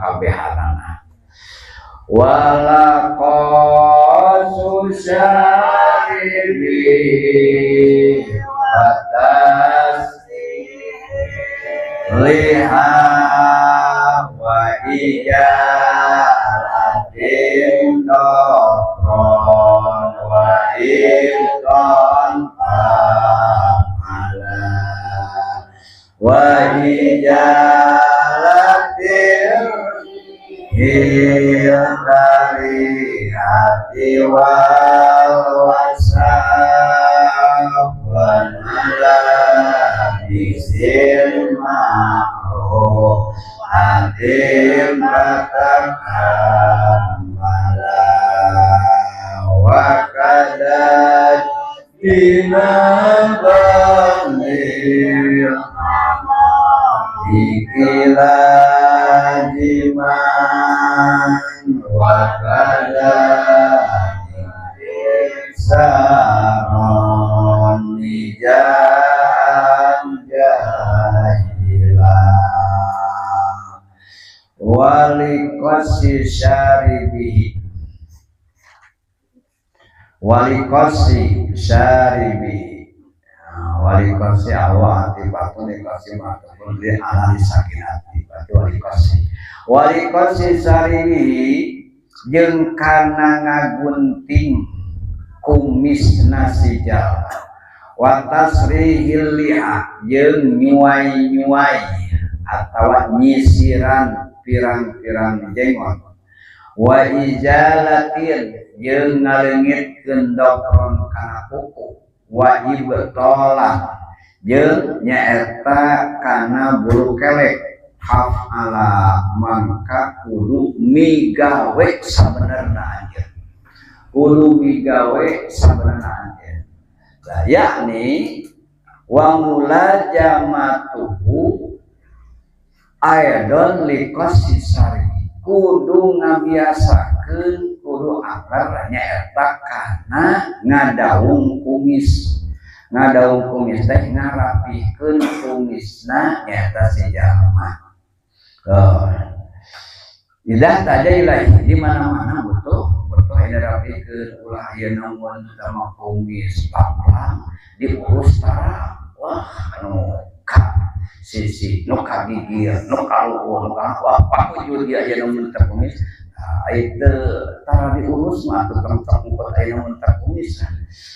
kabehanana wala qasusaribi atas liha wa ijalatin dokron wa ilkon amala wa ijalatin dari hati wal wasaf wa bisil makruh hadim katakan malah wa kadat dinabamil ikilah jiman wa kadat saron nijan jahilah walikosi syaribihi walikosi syaribihi walikosi awal hati batu likosi matupun li ala disakin hati berarti walikosi syaribihi jeung kana ngagunting kumis nasijal wa tasrihil liha jeung nyuai-nyuai atawa nyisiran pirang-pirang jenggot wa ijalatin jeung ngaleungitkeun dokron kana kuku wa ibtolah jeung nyaeta kana bulu kelek hafala mangka kudu migawe sabenerna anjeun kudu migawe sabenerna anjeun yakni wa mulajamatuhu aidon liqasi sari kudu ngabiasakeun kudu agar nyaeta kana ngadaung kumis teh ngarapihkeun kumisna nyaeta si jalma. Idah saja ilahi di mana-mana butuh ini rapihkeun ulah ieu namun sama kumis paplang diurus tara wah anu ka sisi nu kagigir nu kaluhur nu wah pakujud dia aya namun teu kumis itu tara diurus mah atuh tengkap umpet aya namun teu kumis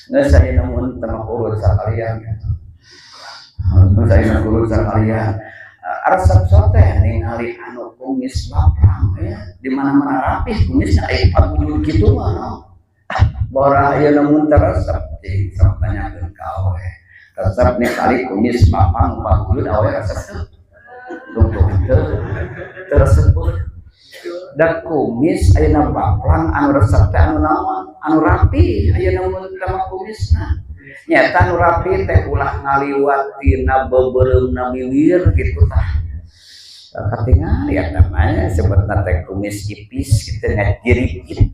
geus aya namun teu urus sakalian geus aya namun urus sakalian resep teh ningali anu kumis lapang ya di mana-mana rapih kumisnya aya pagujud kitu mah bora aya namun teresep teh sampanyakeun ka awe resep nih kali kumis lapang pagujud awe resep teu tersebut dan kumis ayeuna baplang anu resep teh anu naon anu rapi ayeuna mun tama kumisna nyata anu rapi teh ulah ngaliwat tina bebereumna miwir kitu tah katingali ya namanya sebetna teh kumis ipis kitu ngajiripit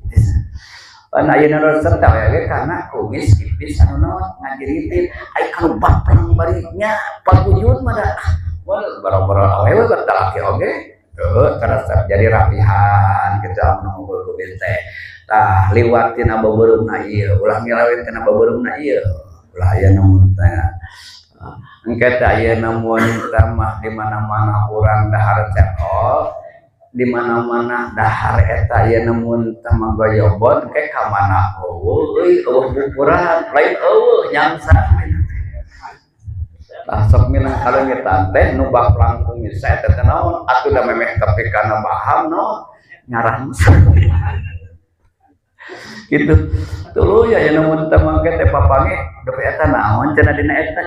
pan ayeuna resep teh we karena kumis ipis anu naon ngajiripit ai kanu baplang barignya pagujud mah da bara-bara awewe batalaki oge terasa jadi rapihan gitu anu kumis teh tah liwat tina bebereumna ieu ulah ngilawet tina bebereumna ieu ulah aya namun teh engke teh aya namun mah di mana-mana urang dahar cekol di mana-mana dahar eta aya namun teh magoyobot ke ka mana eueuh bukuran lain eueuh nyangsa tah sok minang kalengetan teh nu baplang kumis teh naon atuh da memeh tepi kana baham naon nyarang gitu tuluy aya namun teh mangke teh papange depe eta naon cenah dina eta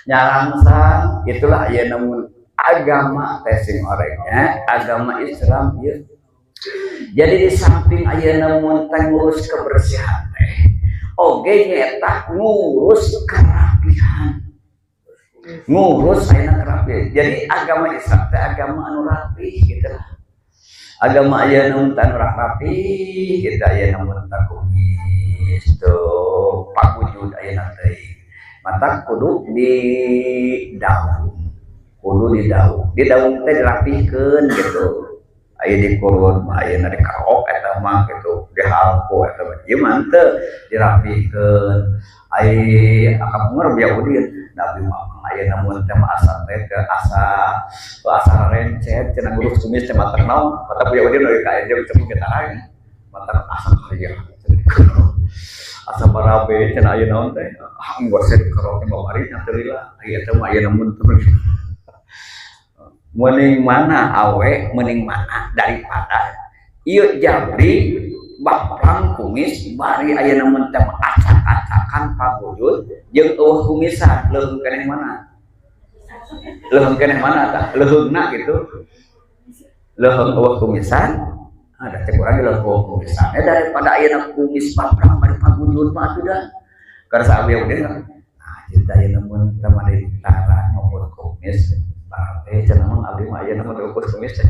nyarangsang itulah aya namun agama teh sing orangnya agama Islam ieu jadi di samping aya namun teh ngurus kebersihan teh oge nyaeta ngurus kerapihan ngurus ayeuna kerapihan jadi agama Islam teh agama anu rapih gitu lah agama aya namun teh rapi kita aya namun teh kumis tuh pagujud ayeuna teh mata kudu di daun kudu di daun teh dirapihkeun gitu. Aya di kurun aya di karok eta mah gitu di halko eta mah ieu mah teu dirapihkeun. Aya akapungur biar udin nabi mah aya namun teh asa teh ke asa rencet cenah ngurus kumis teh matak naon mata biar udin euy ka aya jeung kita matak asa kaya asa barabe cenah aya naon teh ngosek karok mah mari teu lila aya teh mah aya namun teu mending mana awe mending mana daripada ieu jabri baplang kumis bari aya namun teh acak-acakan paguyut jeung eueuh kumisan leuheung keneh mana tah leuheungna gitu leuheung eueuh kumisan ada cek urang leuheung eueuh kumisan daripada aya kumis baplang bari paguyut mah atuh dah karsa abi oge nah cinta aya namun teh mah ditara ngopot kumis cenah mah abdi mah aya namun ukur kumis teh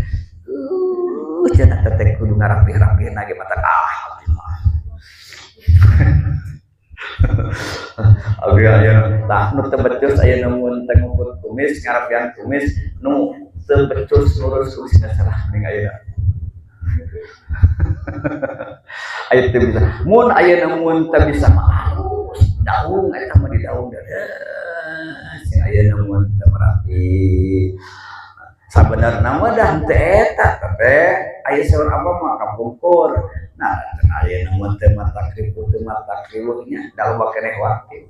cenah teh kudu ngarapih-rapih na ge mata abdi mah abdi aya tah nu teu becus aya namun teh nguput kumis ngarapihan kumis nu teu becus ngurus kumisna salah mending aya aya teu bisa mun aya namun teu bisa mah halus daung eta mah di daung sing aya namun teu merapi sabenerna mah dah teu eta teh aya saur apa mah kapungkur nah aya namun teu mata kriwutnya dalam keneh waktu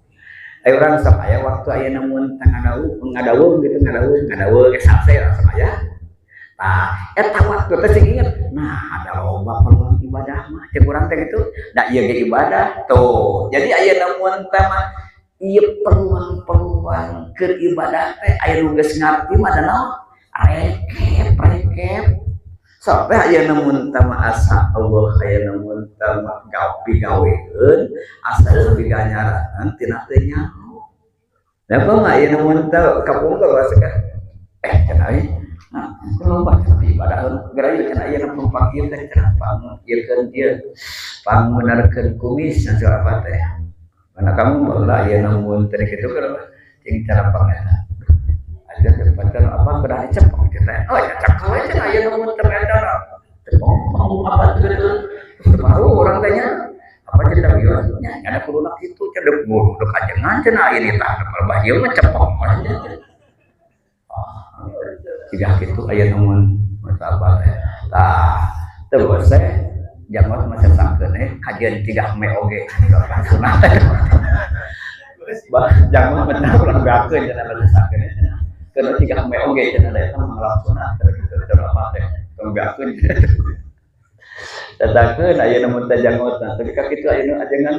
aya urang sok aya waktu aya namun teu ngadaweung gitu ngadaweung sase langsung aya tah eta waktu teh sing inget nah ada loba peluang ibadah mah cek urang teh gitu da ieu ge ibadah tuh jadi aya namun teh mah ieu peluang keur ibadah teh aya nu geus ngarti mah da naon rekep sampai aya namun teh mah asa Allah aya namun teh mah gaweun asa leuwih ganjaran tina teu nyaho napa mah aya namun teh kapungkur wasekan cenah nah kalau baca ibadah geura ieu cenah aya nu pangkieu teh cenah pangkieukeun ieu pangbenerkeun kumis saha apa teh karena kamu malah aya namun teh kitu kalau jeung cara pangeta aja kepancan apa bedah cepok kita oh ya cakal aja aya namun teh eta ngomong apa gitu baru orang tanya apa cerita bieu nya ada kuduna kitu cedek buruh dek ajengan cenah ieu tah mah ieu mah cepok aja jika gitu aya namun sahabat tah terus jangan masih sangkeun kajian 3 Mei oge sunat jangan benar ulah beakeun cenah masih sangkeun kana 3 Mei oge cenah eta mah sunat gitu cara apa teh beakeun tatakeun aya namun teh jangotna tapi ka kitu aya nu ajengan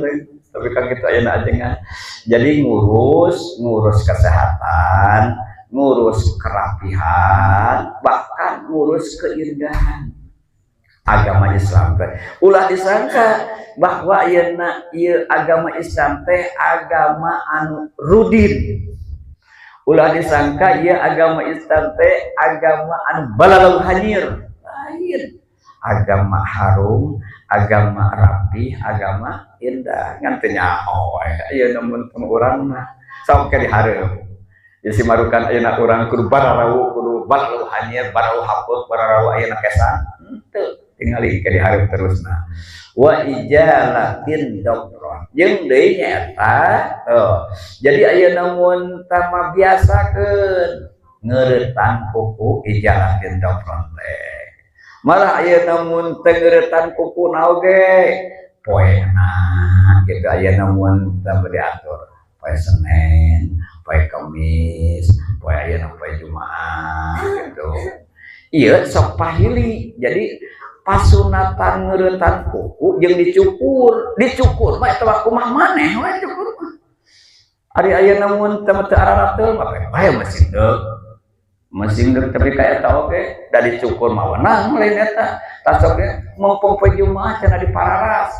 tapi ka kitu aya nu ajengan jadi ngurus kesehatan ngurus kerapihan bahkan ngurus keindahan agama Islam teh ulah disangka bahwa ieu agama Islam teh agama anu rudin ulah disangka ieu agama Islam teh agama anu balalau hanyir lain agama harum agama rapi agama indah ngan teu nyaho ieu namun urang mah sok ka dihareup ya si marukan ayeuna urang kudu bararawu kudu balalau hanyir balalau hapus bararawu ayeuna kesan teu tingali ke dihareup terusna wa ijalatin dokron jeung deui nyaeta jadi ayeuna mun tama biasakeun ngeuretan kuku ijalatin dokron teh malah ayeuna mun teu ngeuretan kuku naoge poena gitu ayeuna mun teu diatur poe Senin poe Kamis poe ayeuna poe Jumaah gitu ieu sok pahili jadi pasunatan ngeuretan kuku jeung dicukur mah eta mah kumaha maneh we cukur mah ari ayeuna mun teu ararap teu mah bae mesin deuk tapi ka eta oge da dicukur mah wenang lain eta tas oge mumpung poe Jumaah cenah dipararas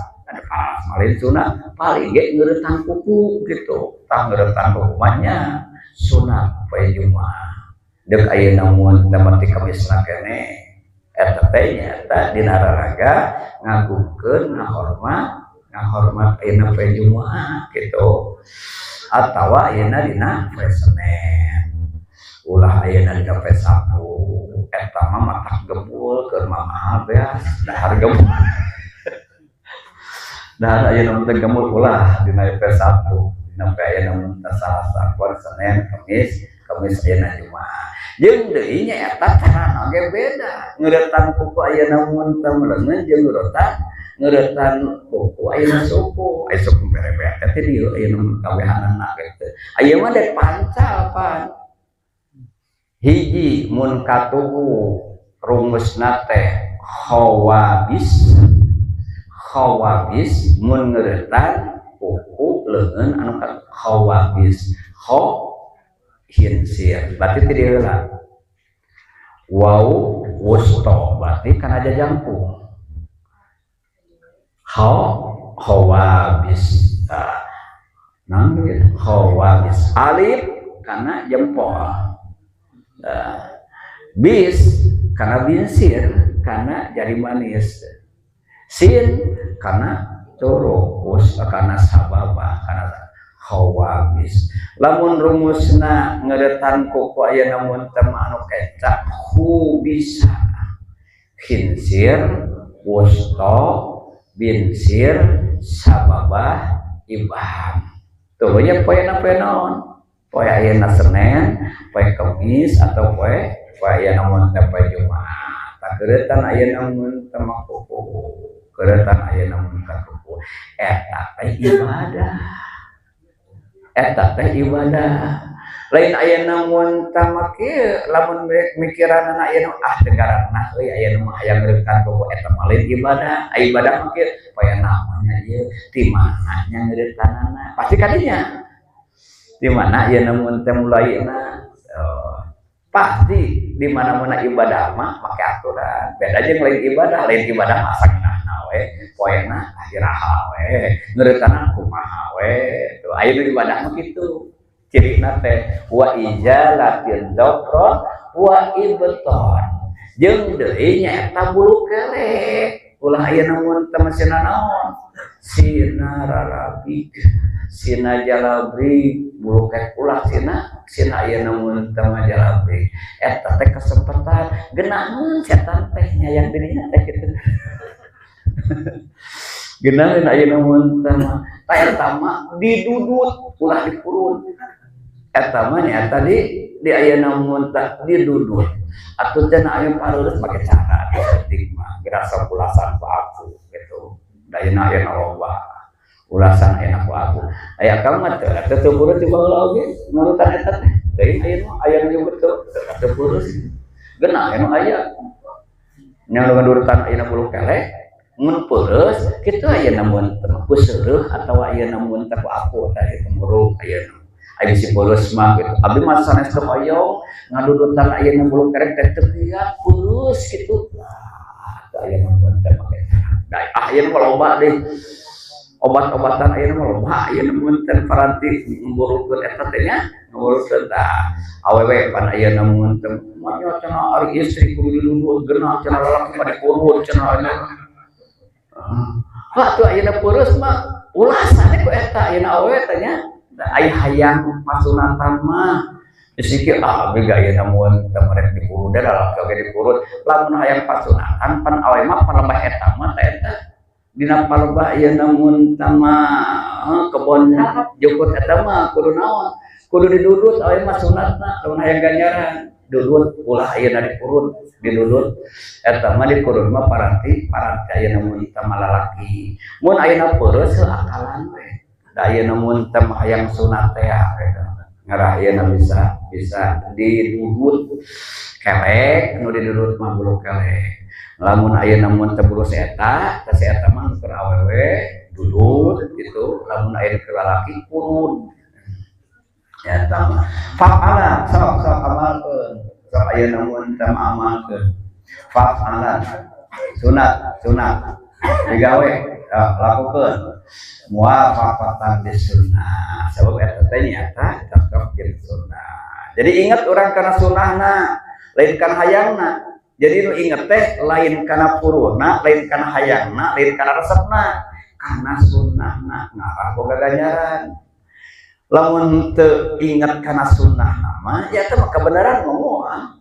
lain sunat paling ge ngeuretan kuku gitu tah ngeuretan kuku mah nya sunat poe Jumaah deuk ayeuna mun dapat di Kamisna keneh eta teh nyata dina raraga ngagungkeun ngahormat ayeuna poe Jumaah gitu atawa ayeuna dina poe Senin ulah ayeuna di kafe sapu eta mah matak gembul keur mamah beas dahar gembul dahar ayeuna teh gembul ulah dina kafe sapu sampai ayeuna teh Salasa Pon Senin Kamis ayeuna Jumaah jeung deui nya eta carana ge beda ngeuretan kuku ayeuna mun teh meuleungeun jeung ngeuretan kuku ayeuna suku aya suku bere-bere teh dieu ayeuna kawehanana kitu aya mah dek pancal pan hiji mun katuhu rumusna teh khawabis mun ngeuretan kuku leungeun anu khawabis hinsir berarti teu diheula wau wusto berarti kana jajangkung khawabis khawabis alif kana jempol bis kana binsir kana jari manis sin kana curug us kana sababa kana khawabis lamun rumusna ngeuretan kuku ayeuna mun teh anu kecap bisa khinsir wusto binsir sababah ibham tuh nya poena naon poe ayeuna Senin poe Kamis atau poe ayeuna mun teh poe Jumaah tak keuretan ayeuna mun teh kuku keuretan ayeuna mun kuku eta ibadah lain ayeuna mun teh make lamun mikiranna ayeuna tegaranna euy ayeuna mah aya ngeuretan kuku eta mah lain ibadah make poe namanya ieu ti mana nya ngeuretanana pasti kadinya di mana ayeuna mun teh mulaina pasti di mana-mana ibadah mah make aturan beda jeung lain ibadah masak we poena akhiraha we ngeureutana kumaha we tuh ayeuna ibadah mah kitu cirina teh wa ijalatil dzakra wa ibton jeung deui nya eta bulu kelek ulah ayeuna mun teh masina naon sinararabik sina jalabrik bulu kelek ulah sina ayeuna mun teh jalabrik eta teh kesempatan geunaheun setan teh nyayang dirinya teh kitu geunaheun ayeuna mun teh ta eta mah didudut ulah dipurun eta mah nya tadi di ayeuna mun teh didudut atuh cenah aya pareureuh make cara penting mah gerasa ulasan ku aku gitu dayeuna loba ulasan enak ku aku aya ka mah teu purun ti baheula oge nurutan eta teh deui ayeuna aya nu betul teu purun geuna anu aya nya nurutan ayeuna bulu kelek mun peureus kitu ayeuna mun teu ku seueuh atawa ayeuna mun teu aku teh kemurug ayeuna aya si peureus mah gitu abdi mah sanes teu hoyong ngadudutan ayeuna bulu kelek teh teu liat peureus kitu ayeuna mun teh make da ayeuna loba deh obat-obatan ayeuna loba ayeuna mun teh paranti ngurutkeun eta teh nya ngurutkeun tah awewe pan ayeuna mun teh mah cenah ari istri kudu duduk geuna cenah lalaki mah dikurut cenah tuh ayeuna peureus mah ulasane ku eta ayeuna awewe teh nya aya hayang pasunatan mah disiki abdi ayeuna mun teh merek dikurut da lalaki oge dikurut lamun hayang pasunatan pan awewe mah palebah eta mah teh eta dina palebah ayeuna mun teh mah kebon jukut eta mah kudu naon kudu didudut awewe mah sunatna lamun hayang ganjaran dudut ulah ayeuna dikurut didudut eta mah dikurut mah paranti ayeuna mun teh mah lalaki mun ayeuna peureus akalan we da ayeuna mun teh mah hayang sunat teh ngarah ayeuna bisa didudut kelek nu didudut mah bulu kelek lamun ayeuna mun teh bulu eta mah keur awewe dudut gitu lamun ayeuna keur lalaki kurun ya tama fa'ala sok amalkeun sok ayeuna mun teh amalkeun fa'ala sunat digawe lakukeun muwafaqatan bis sunnah sabab eta teh nyata cocok jeung sunnah jadi ingat urang kana sunnahna lain kana hayangna jadi nu inget teh lain kana puruna lain kana hayangna lain kana resepna kana sunnahna ngarah boga ganjaran lamun teu ingat kana sunnah nama ya teh kebenaran ngomong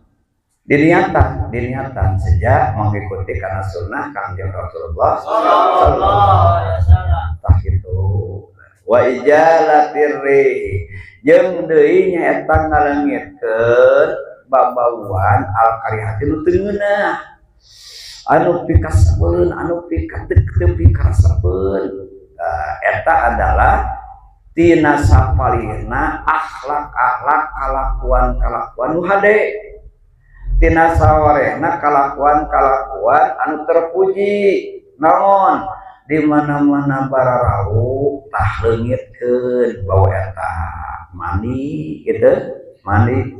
diniatan sejak mengikuti kana sunnah Kangjeng Rasulullah sallallahu alaihi wasallam tah kitu wa ijalatir jeung deui nyaeta ngalengitkeun babauan al karihati nu teu ngeunah anu pikasabeun anu pikasabeun eta adalah tina sapalihna akhlak kalakuan nu hade tina sawarehna kalakuan anu terpuji naon di mana-mana bararau tah leungitkeun bau eta mani gitu mani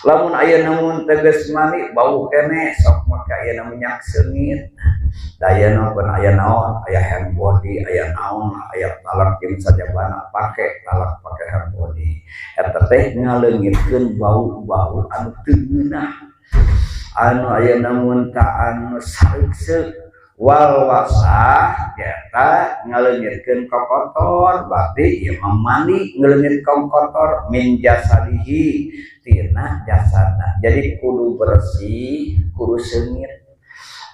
lamun aya namun tegas mani bau kene sok make aya minyak seungit daya naon aya naon aya hand body aya naon aya talak jeung sajabana pake talak pake hand body eta teh ngaleungitkeun bau-bau anu teu ngeunah anu aya namun ta anu sareuk wal wasah eta ngaleungitkeun kotor berarti ieu mandi ngaleungit kotor min jasadihi tina jasadna jadi kudu bersih kudu seungit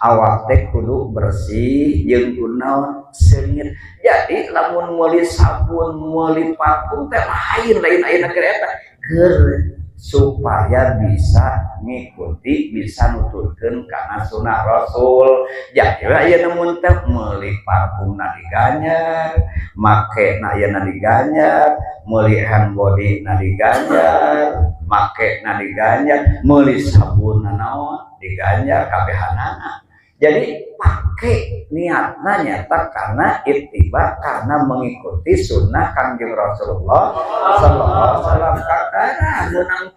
awak teh kudu bersih jeung kunaon seungit jadi lamun meuli sabun meuli parfum teh lain ayeuna keur eta keur supaya bisa ngikuti bisa nuturkeun kana sunah Rasul jadi aya namun teh meuli parfumna diganyar make na ayeuna diganyar meuli hand body na diganyar make na diganyar meuli sabunna naon diganyar kabehanana jadi pakai niatna nyata karena ittiba karena mengikuti sunnah Kangjeng Rasulullah sallallahu alaihi wasallam kakara menang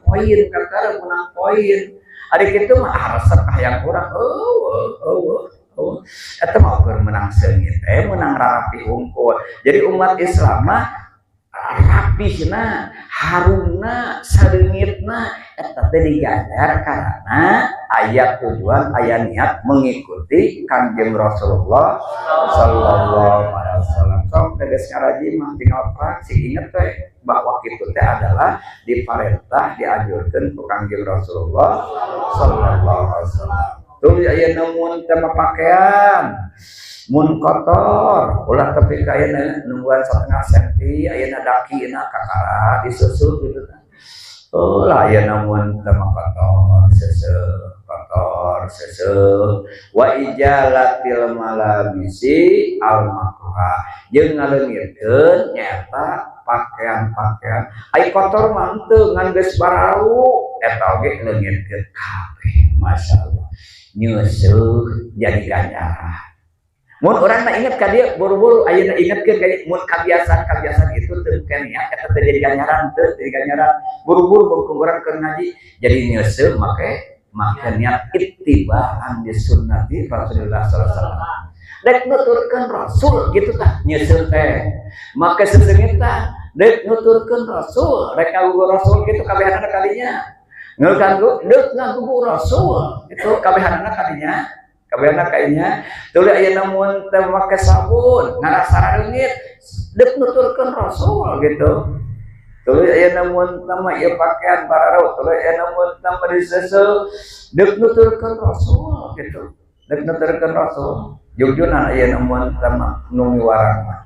poin ari kitu mah resep hayang urang eta mah keur menang seungit menang rapi hungkul jadi umat Islam mah rapihna harumna sareungitna eta teh diganjar karena aya tujuan aya niat mengikuti Kangjeng Rasulullah sallallahu alaihi wasallam sok tegas ngaraji mah tinggal praksi inget teh bahwa kitu teh adalah diparentah dianjurkeun ku Kangjeng Rasulullah sallallahu alaihi wasallam tuh aya namun tema pakaian mun kotor ulah tapi kayana nungguan 1/2 senti ayeuna dakina kakara disusut gitu kan ulah aya namun tema kotor seseuh wa ijalatil malabisi al makruha jeung ngaleungitkeun nyaeta pakaian ai kotor mah teu ngan geus barau eta oge leungitkeun kabeh masyaallah nyeuseuk jadi ganjaran mun urang mah inget ka dieu buru-buru ayeuna ingetkeun ka mun kabiasaan itu teu kenya eta teh jadi ganjaran buru-buru urang keur ngaji jadi nyeuseuk make niat ittibaan di sunnati Rasulullah sallallahu alaihi wasallam dek nuturkeun Rasul gitu tah nyeuseuk teh make seseungitan dek nuturkeun Rasul rek nganggo Rasul gitu kabehanana kadinya nganggo deuk nganggo Rasul itu kabehanana kadinya kabehana kayaknya tuluy aya namun teh make sabun ngarasa reungit deuk nuturkeun Rasul gitu tuluy aya namun teh mah ieu pakaian bararau tuluy aya namun teh mah diseseuh deuk nuturkeun Rasul gitu deuk nuturkeun Rasul jungjunan aya namun teh mah nu miwarang mah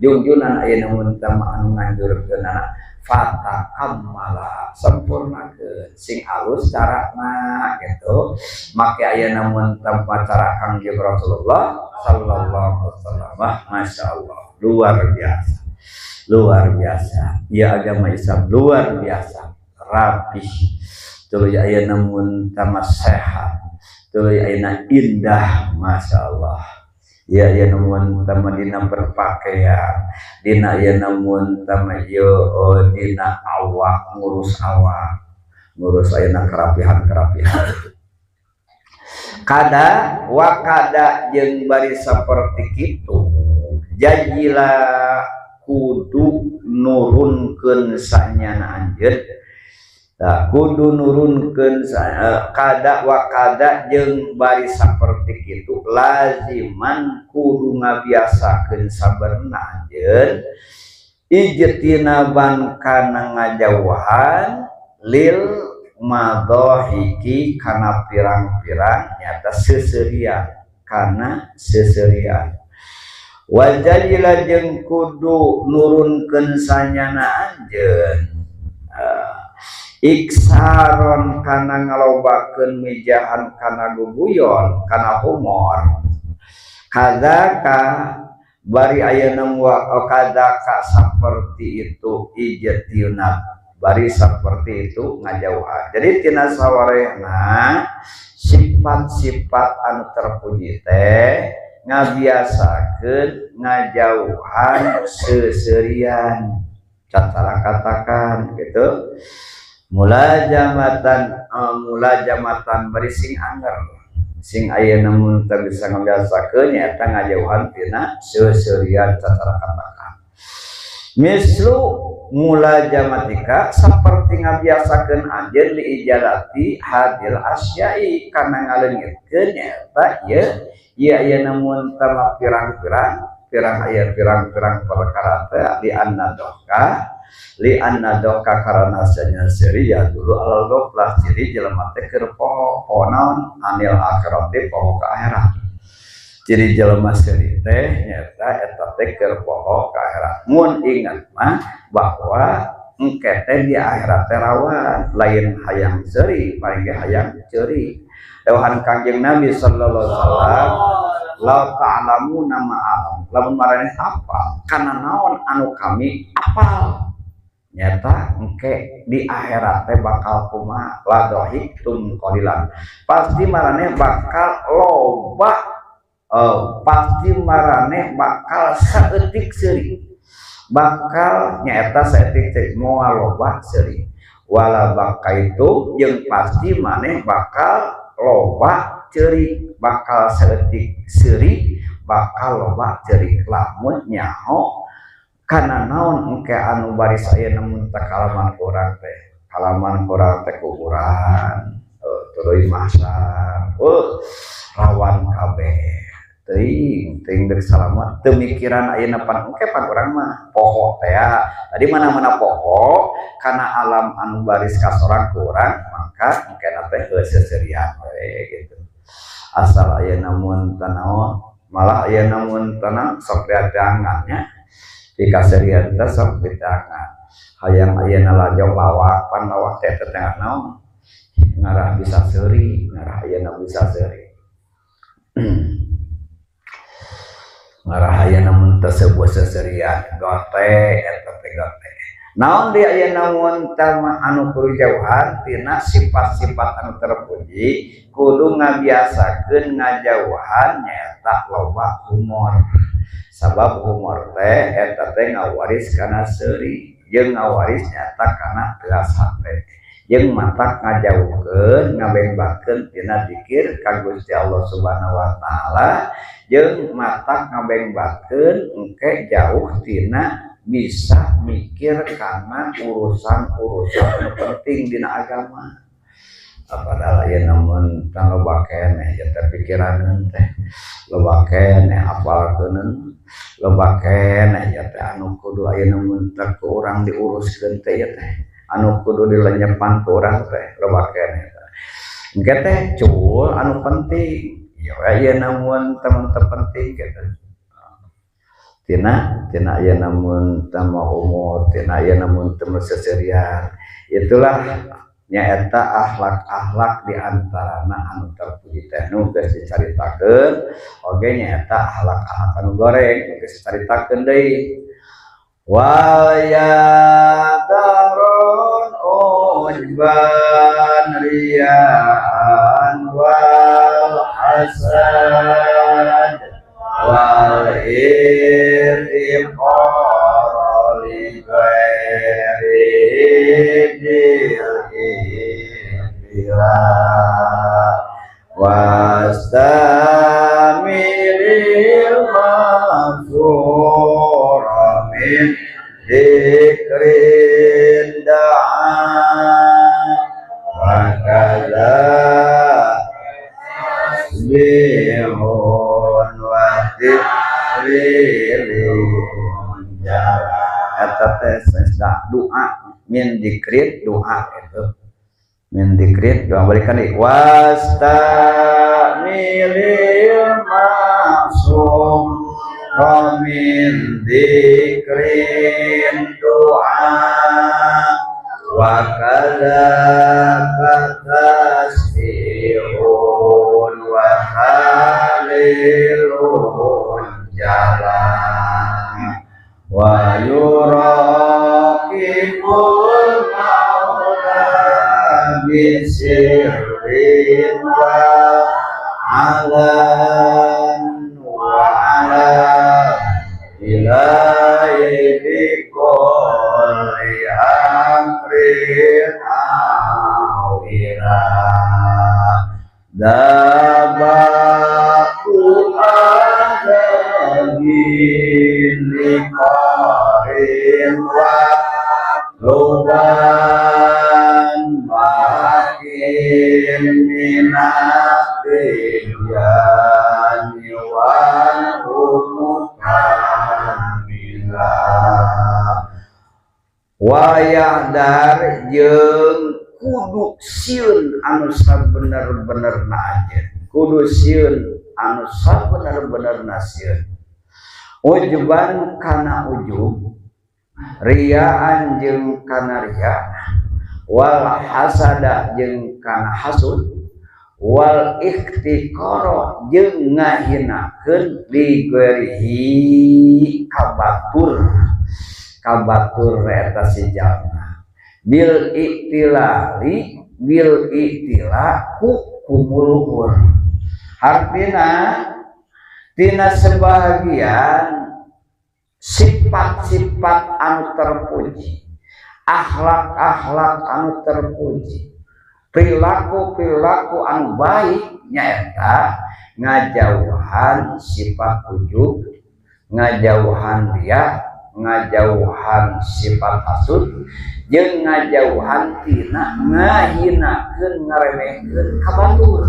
jungjunan aya namun teh mah anu nganjurkeun anak fata kamala sempurnakeun sing alus carana gitu make aya namun tempat cara Kangjeng Rasulullah sallallahu alaihi wasallam masyaallah luar biasa ya agama Islam luar biasa rapih tuluy aya namun tamas sehat tuluy aya indah masyaallah ya ya namun tama dina berpakaian dina ya namun tama yo dina awak ngurus ayeuna kerapihan kada jeung bari saperti kitu jajila kudu nurunkeun sanyana anjeun kudu nurunkeun kada wa kada jeung bari saperti kitu laziman kudu ngabiasakeun sabarna anjeun ijtinaban kana ngajauhan lil madhahiki kana pirang-pirang nyata seserian kana seserian wajalilah jeung kudu nurunkeun sanyana anjeun iksaron kana ngalobakeun mijahan kana guguyon kana humor kadzaka bari ayeuna wa kadzaka saperti itu ijtiyuna bari seperti itu ngajauhan. Jadi tina sawarehna sifat-sifat anu terpuji teh ngabiasakeun ngajauhan seserian cara katakan gitu mulajamatan bari sing angger sing ayeuna mun teu bisa ngabiasakeun nyaeta ngajauhan tina seserian cara katakan mislu mulajamatika seperti ngabiasakeun anjeun li ijarati hadil asyai kana ngaleungitkeun nyaeta ieu ayeuna mun teu pirang-pirang perkara teh li annadoka karana sanya seri ya dulu alal goflah ciri jelema teh keur poho naon anil akhirat teh poho ka akhirat ciri jelema seri teh nyata eta teh keur poho ka akhirat mun ingat mah bahwa engke teh di akhirat teh rawan lain hayang seri paling hayang ceuri dawuhan Kangjeng Nabi sallallahu alaihi wasallam la ta'lamu nama alam lamun marane apa kana naon anu kami apal nyata engke di akhirat teh bakal kumaha la dohiktum qalilan pasti marane bakal loba pasti marane bakal saeutik seuri bakal nyaeta saeutik teh moal loba seuri wala bakaitu jeung pasti maneh bakal loba ceuri bakal saeutik seuri bakal loba ceuri lamun nyaho kana naon engke anu baris ayeuna mun teh kalaman urang teh kuburan tuluy mahsyar rawan kabeh teuing deuk salamat teu mikiran ayeuna pan engke pan urang mah poho teh tadi mana-mana poho kana alam anu baris kasorang ku urang maka engke teh seserian we gitu asal ayeuna mun tanaon malah ayeuna mun tanang sok dadangannya di kaserian teh sok ditangan hayang ayeuna lajong lawak pan lawak teh tengah naon ngarah bisa seuri ngarah ayeuna bisa seuri ngarah ayeuna mun teu sebuah seserian gote eta teh gote naon di ayeuna mun teh anu kudu jauhan tina sifat-sifat anu terpuji kudu ngabiasakeun ngajauhan nyaeta loba humor sabab humor teh eta teh ngawaris kana seuri jeung ngawaris nyata kana tiasa teh jeung matak ngajauhkeun ngabengbakeun tina zikir ka Gusti Allah Subhanahu wa taala jeung matak ngabengbakeun engke jauh tina bisa mikir kana urusan-urusan anu penting dina agama padahal ayeuna mun tang loba keneh eta pikiraneun teh loba keneh apalkeun loba keneh teh anu kudu ayeuna mun teh ku urang diuruskeun teh teh anu kudu dilenyepan ku urang teh loba keneh engke teh cul anu penting ya ayeuna mun teu penting gitu tina ayeuna mun teu umur tina ayeuna mun teu seserian itulah nyaeta akhlak-akhlak di antarana anu terpuji teh nu geus dicaritakeun oge nyaeta akhlak-akhlak anu goreng geus dicaritakeun deui wal yadarun ujban riyaan wal hasad wal irtiqar li ghairi wastamilil mafura min dzikrin da'a wa kadza tasbihun wa dzikrin jara eta teh doa min dikrit doa itu min dikrit doa balikan deui wastamilil maksum min dikrin doa wa kadzaka tasbihun wa halilun jalan wa yuraqibul maula bisirrin wa alan wa ala ilahi bikulli amrin awira dabaku adagin likorin wa luban bakin minatin yani wan umukan bila wayah dar jeung kudu sieun anu sabener-benerna aja kudu sieun anu sabener-benerna sieun ujuban kana ujub riaan jeung kana ria wal hasada jeung kana hasud wal ikhtiqara jeung ngahinakeun li ghairihi kabatur eta si jalma bil iktilaku kumuluhur artina tina sebahagian sifat-sifat anu terpuji akhlak-akhlak anu terpuji perilaku-perilaku anu baik nyaeta ngajauhan sifat ujub ngajauhan ria ngajauhan sifat hasud jeung ngajauhan tina ngahinakeun ngaremehkeun kabatur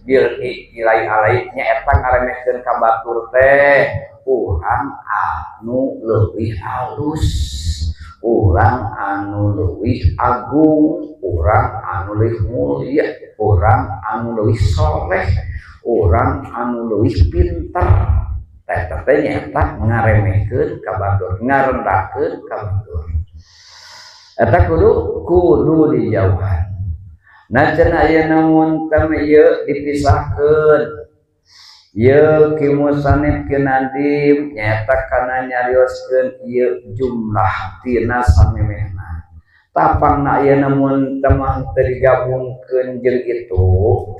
bil ilai alaiknya eta ngaremehkeun kabatur teh urang anu leuwih alus urang anu leuwih agung urang anu leuwih mulia urang anu leuwih soleh urang anu leuwih pinter eta teh nyaeta ngaremehkeun kabatur ngarendahkeun kabatur eta kudu dijauhan najan aya namun tama ieu dipisahkeun ieu kimusanif ke nadim nyaeta kana nyarioskeun ieu jumlah tina samemehna tapangna aya namun tama teu digabungkeun jeung itu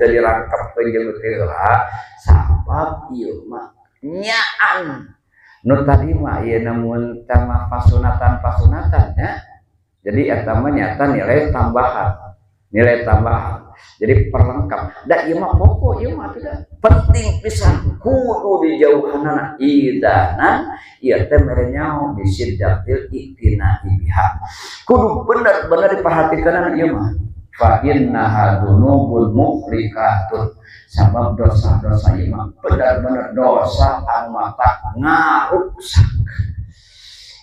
teu dirangkepkeun jeung heula sabab ieu mah nyaan nu tadi mah ieu namun tama pasunatan ya jadi eta mah nyata nilai tambahan jadi perlengkap da ieu mah pokok ieu mah tidak penting pisan kudu dijauhanana idanan ieu teh mere nyaho bisiddatil iktina biha kudu bener-bener diperhatikeun ieu mah fa innaha dzunubul muhlikatun sabab dosa-dosa ieu mah bener-bener dosa anu mata ngarusak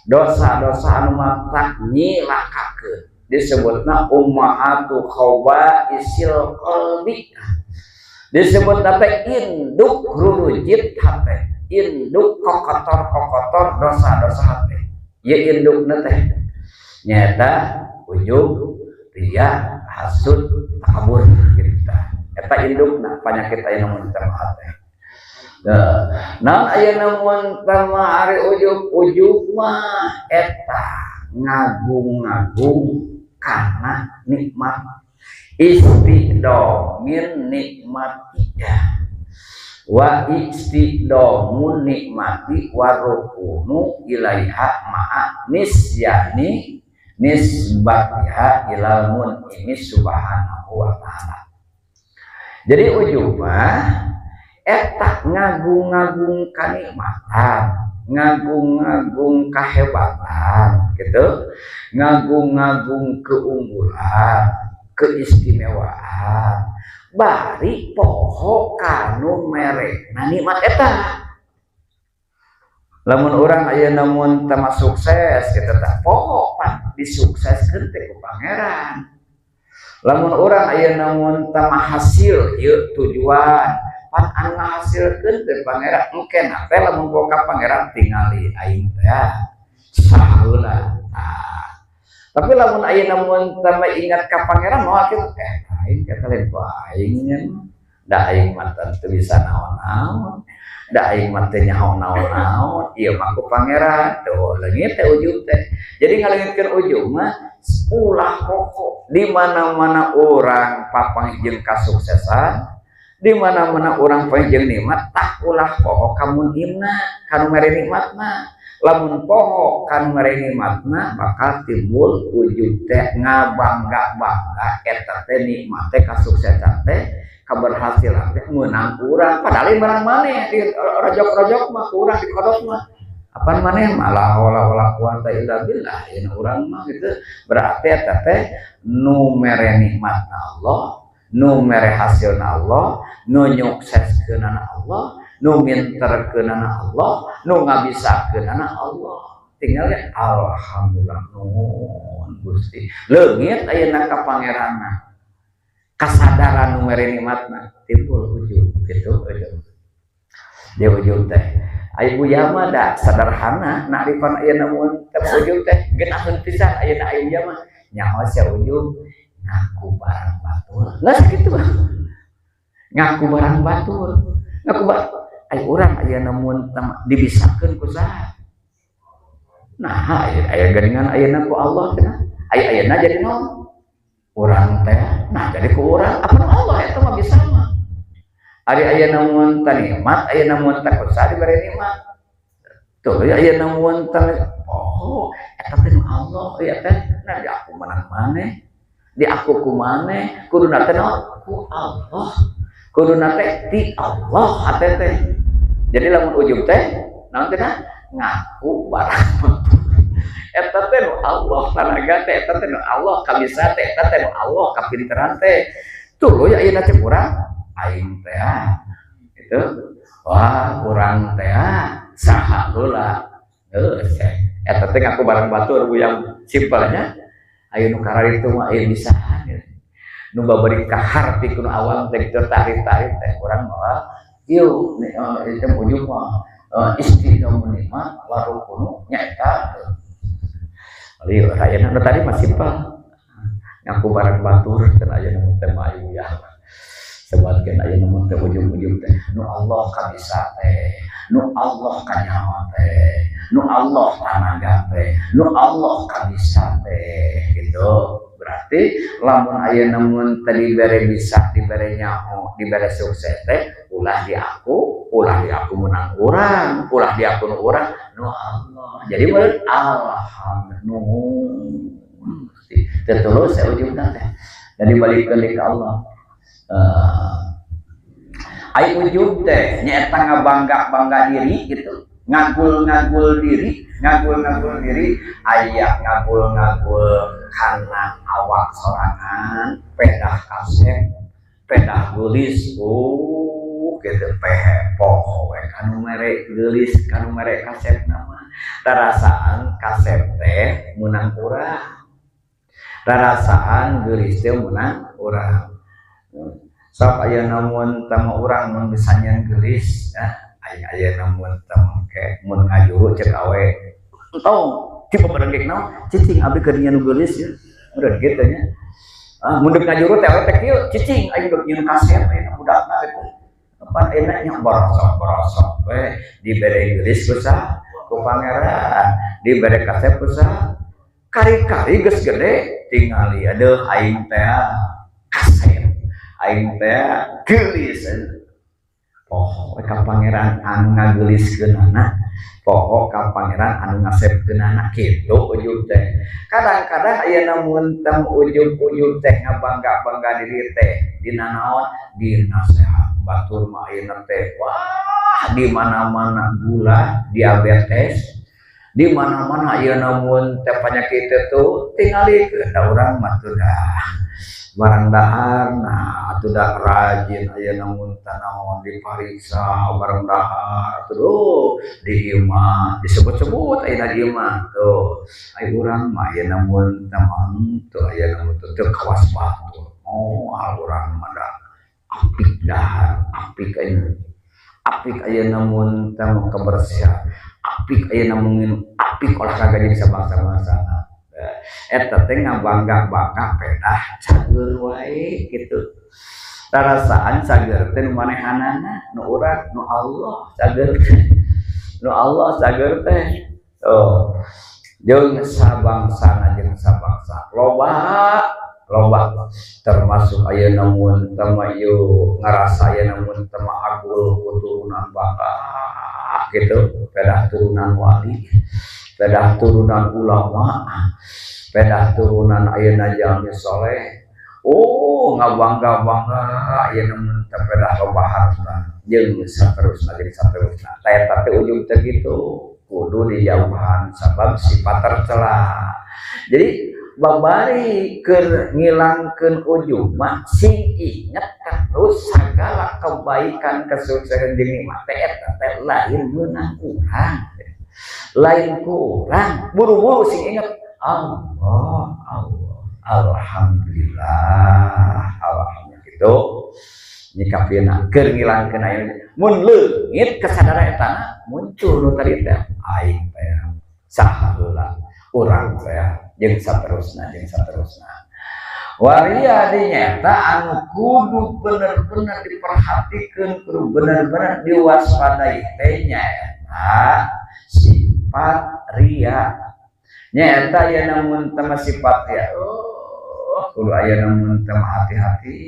dosa-dosa anu mata nyilakakeun disebutna ummahatu khawaisil qalbi disebutna teh induk rulujit hate induk kokotor dosa-dosa hate ieu indukna teh nyata ujub ria hasud takabur kita eta indukna penyakit aya namun tama teh nah aya namun tama ari ujub mah eta ngagung-ngagung karena nikmat istiqdomin nikmatiyah wa istiqdomun nikmati warukunu ilaiha ma'a nisyani nisbatiha ilal mun'imi subhanahu wa ta'ala jadi ujubah eta ngagung-ngagung kanikmatan ngagung-ngagung kahebatan gitu ngagung-ngagung keunggulan keistimewaan bari poho kanu merekna nikmat eta Lamun orang aya namun tama sukses kita tak poho pan disukseskeun teh ku pangeran. Lamun orang aya namun tama hasil ieu tujuan pan anu ngahasilkeun teh pangeran engke na teh lamun boga pangeran tingali aing teh saheula. Nah, tapi lamun aya namun tama ingat ka pangeran moal kitu aing kata lain ku aing nya da aing mah teu bisa naon-naon. Da aing mah teh nyaho naon-naon ieu mah ku pangeran tuh leungit teh ujug teh. Jadi ngaleungitkeun ujug mah ulah pokok di mana-mana orang papangjeun kasuksesan, di mana-mana orang panggil nikmat tak ulah pokok kamu imna kanu mere nikmatna. Lamun poho kanu mere nikmatna bakal timbul ujug teh ngabangga-bangga eta teh nikmat teh kasuksesan teh keberhasilan teh meunang urang padahal barang maneh di rojok-rojok mah urang di kodok mah apaan maneh malah wala quwata illa billah yen urang mah gitu berarti eta teh nu mere nikmatna Allah nu mere hasilna Allah nu nyukseskeunana Allah nu minterkeunana Allah nu ngabisakeunana Allah tinggal ya alhamdulillah nuhun Gusti leungit ayeuna ka pangeranna kasadaran nu mere nikmatna timbul ujug gitu ujug dia ujug teh ai buya mah da sederhana naripan ayeuna mun teh ujug teh geunaheun pisan ayeuna ai buya mah nyaho sia ujug ngaku barang batur geus kitu mah ngaku barang batur ngaku ai urang ayeuna mun dibisakeun ku saha nah aya geuningan ayeuna ku Allah cenah ayeuna jadi naon urang teh nah jadi ku urang apa Allah eta mah bisa mah ari aya namun nikmat aya namun kusa dibere nikmat tuh aya namun oh eta teh Allah ya teh nah di aku menang maneh di aku ku maneh kuduna teh ku Allah kuduna teh ti Allah ate teh jadi lamun ujug teh naon teh ngaku barang eta teh Allah tanaga teh eta teh Allah kabisa teh eta teh Allah kapinteran teh tuh ya ayeuna cek urang aing teh gitu wah urang teh saha heula geus eta teh ngaku barang batur bu yang simpelnya aya nu kararitu mah aya bisahan nu babari kaharti kuno awam teh tertarik-tarik teh urang mah ieu itu ujug mah istiqomah nikmat warukunu nyaeta lieu rayana tadi masih simpel ngaku barang batur teh aya nu teh ayu ya sebatkeun aya nu teh ujug-ujug teh nu Allah kabisa teh nu Allah kanyawa teh nu Allah tanaga teh nu Allah kabisa teh gitu berarti lamun aya namun tadi dibere bisa dibere nyaho dibere sukses teh ulah di aku menang urang ulah di aku nu urang nu Allah jadi beul alhamdulillah terus saya ujungna teh dan dibalikkeun ka Allah ai ujug teh nyaeta ngabangga diri gitu ngagul diri aya ngagul kana awak sorangan pedah kasep pedah geulis gitu poho we kanu mere geulis kanu mere kasep nama tarasaan kasep teh meunang urang tarasaan geulis teh meunang urang sok aya namun tama urang mun bisanyan geulis aya namun tama ke mun ngajuru cek awe entong tipe berengek naon cicing abdi keur nyeun geulis ya udah gitu nya mun deuk ngajuru teh teh kieu cicing aya deuk nyeun kasep budakna gitu pan enaknya borosok we dibere geulis ku saha ku pangeran dibere kasep ku saha kari-kari geus gede tingali aduh aing teh kasep aing teh geulis poho ka pangeran anu ngageuliskeunana poho ka pangeran anu ngasepkeunana kitu ujug teh kadang-kadang aya namun teu ujug-ujug teh ngabangga-bangga diri teh dina naon dina sehat batur mah ayeuna teh wah di mana-mana gula diabetes di mana-mana aya namun teh penyakit itu tingali da urang mah teu dah barang dahar nah atuh da rajin aya namun tanaon dipariksa barang dahar atuh di imah disebut-sebut aya di imah tuh ai urang mah aya namun tamang tuh aya namun teu kawas batur urang mah da apik dahar apik aya namun tamu kebersihan apik aya namun apik olahraga jadi sabangsa-bangsa eta teh ngabangga-bangga pedah cager wae kitu. Rasaan cager teh nu manehanana nu urang nu Allah cager nu Allah cager teh jeung sabangsana jeung sabangsa loba termasuk aya namun tama ieu ngarasa aya namun tama agul keturunan bangga gitu pedah turunan wali pedah turunan ulama pedah turunan ayeuna jalmi soleh ngabangga-bangga ayeuna mun teu pedah loba harta jeung saterusna eta teh ujung teh kitu kudu dijauhan sabab sifat tercela. Jadi babari keur ngilangkeun ujung mah sing inget terus segala kebaikan kesuksesan jeung nikmat teh eta teh lain meunang urang lain kurang buru-buru sing inget Allah alhamdulillah gitu nyikapina keur ngilangkeun aya mun leungit kesadaran eta muncul nu tadi teh aing teh sahaula urang teh jeung saterusna waria dinyata anu kudu bener-bener diperhatikeun kudu bener-bener diwaspadai teh nyaeta sifat ria nyaeta aya namun teu sifat ria kudu aya namun teu hati-hati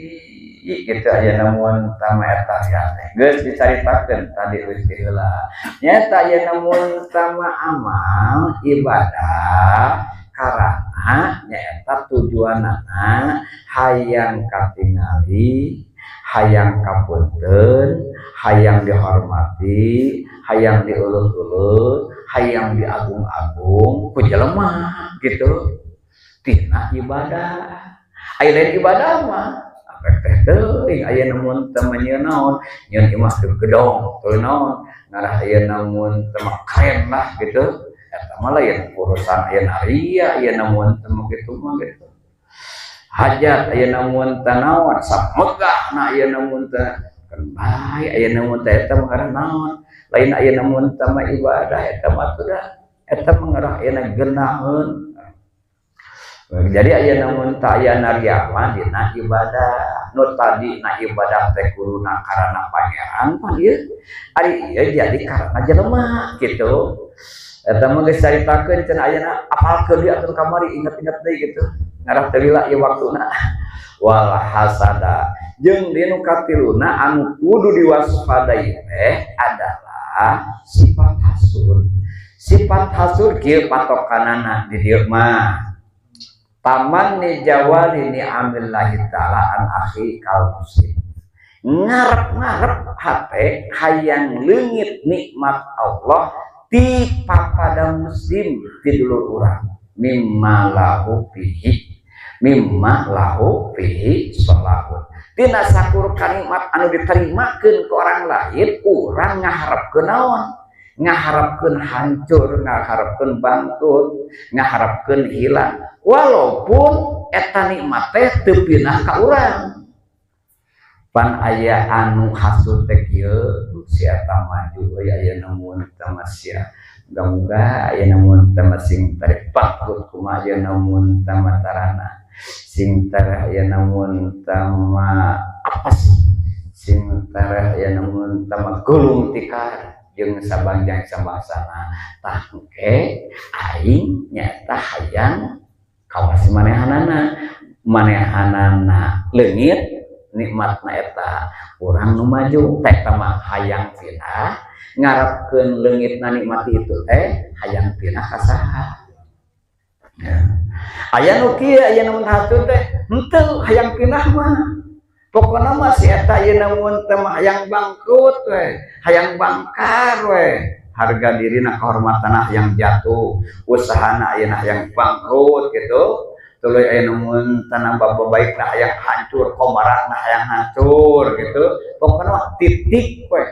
kitu aya namun teu eta ria teh geus dicaritakeun tadi geus heula nyaeta aya namun teu amal ibadah karana nyaeta tujuanana hayang katingali hayang kapunten hayang dihormati hayang diuleuh-uleuh hayang diagung-agung ku jelema gitu tina ibadah aya lain ibadah mah apek teh teuing aya namun teu nyieun nyeun imah teu gedong teu naon ngarah aya namun teu keren lah gitu eta mah lain urusan aya ria aya namun teu kitu mah gitu hajat aya namun teu naon samegahna aya namun teu kan bae aya namun teh eta mah naon lain aya namun teu ibadah eta mah teu eta mengarah aya geunaheun. Jadi aya namun teu aya naria mah dina ibadah nu tadi na ibadah teh kuruna karana pangeran pan ieu ari ieu jadi karana jelema kitu eta mah geus caritakeun cenah ayeuna apalkeun dieu atuh kamari inget-inget deui kitu ngarah teu lila ieu waktuna wal hasada jeung dinu katiluna anu kudu diwaspadai teh adalah sifat hasud kieu patokanana di dieu mah taman ni jawali ni amillahi ta'ala an akhi kal muslim ngarep-ngarep hate hayang leungit nikmat Allah ti papada muslim ti dulur urang mimma lahu fihi salahun tina sakur nikmat anu diterimakeun ku orang lain urang ngaharepkeun naon ngaharepkeun hancur ngaharepkeun bangkrut ngaharepkeun hilang walaupun eta nikmat teh teu pinah ka urang pan aya anu hasud teh kieu si eta maju aya namun teu sia muga-muga aya namun teu sing tarik bangkrut kumaha aya namun teu tarana sing tara aya namun teu apa sing tara aya namun teu gulung tikar jeung sabangjang sabangsana tah engke aing nyata hayang kawas manehanana leungit nikmatna eta urang nu maju teh mah hayang pindah ngarepkeun leungitna nikmat itu teh hayang pindah ka saha aya nu kieu aya namun hasud teh henteu hayang pindah mah pokona mah si eta ieu namun teh hayang bangkrut we, hayang bangkar we. Harga dirina kehormatanna yang jatuh, usahana ayeuna hayang bangkrut gitu. tuluy aya namun tanam bab baik nah hayang hancur komarak nah hayang hancur gitu pokoknya titik we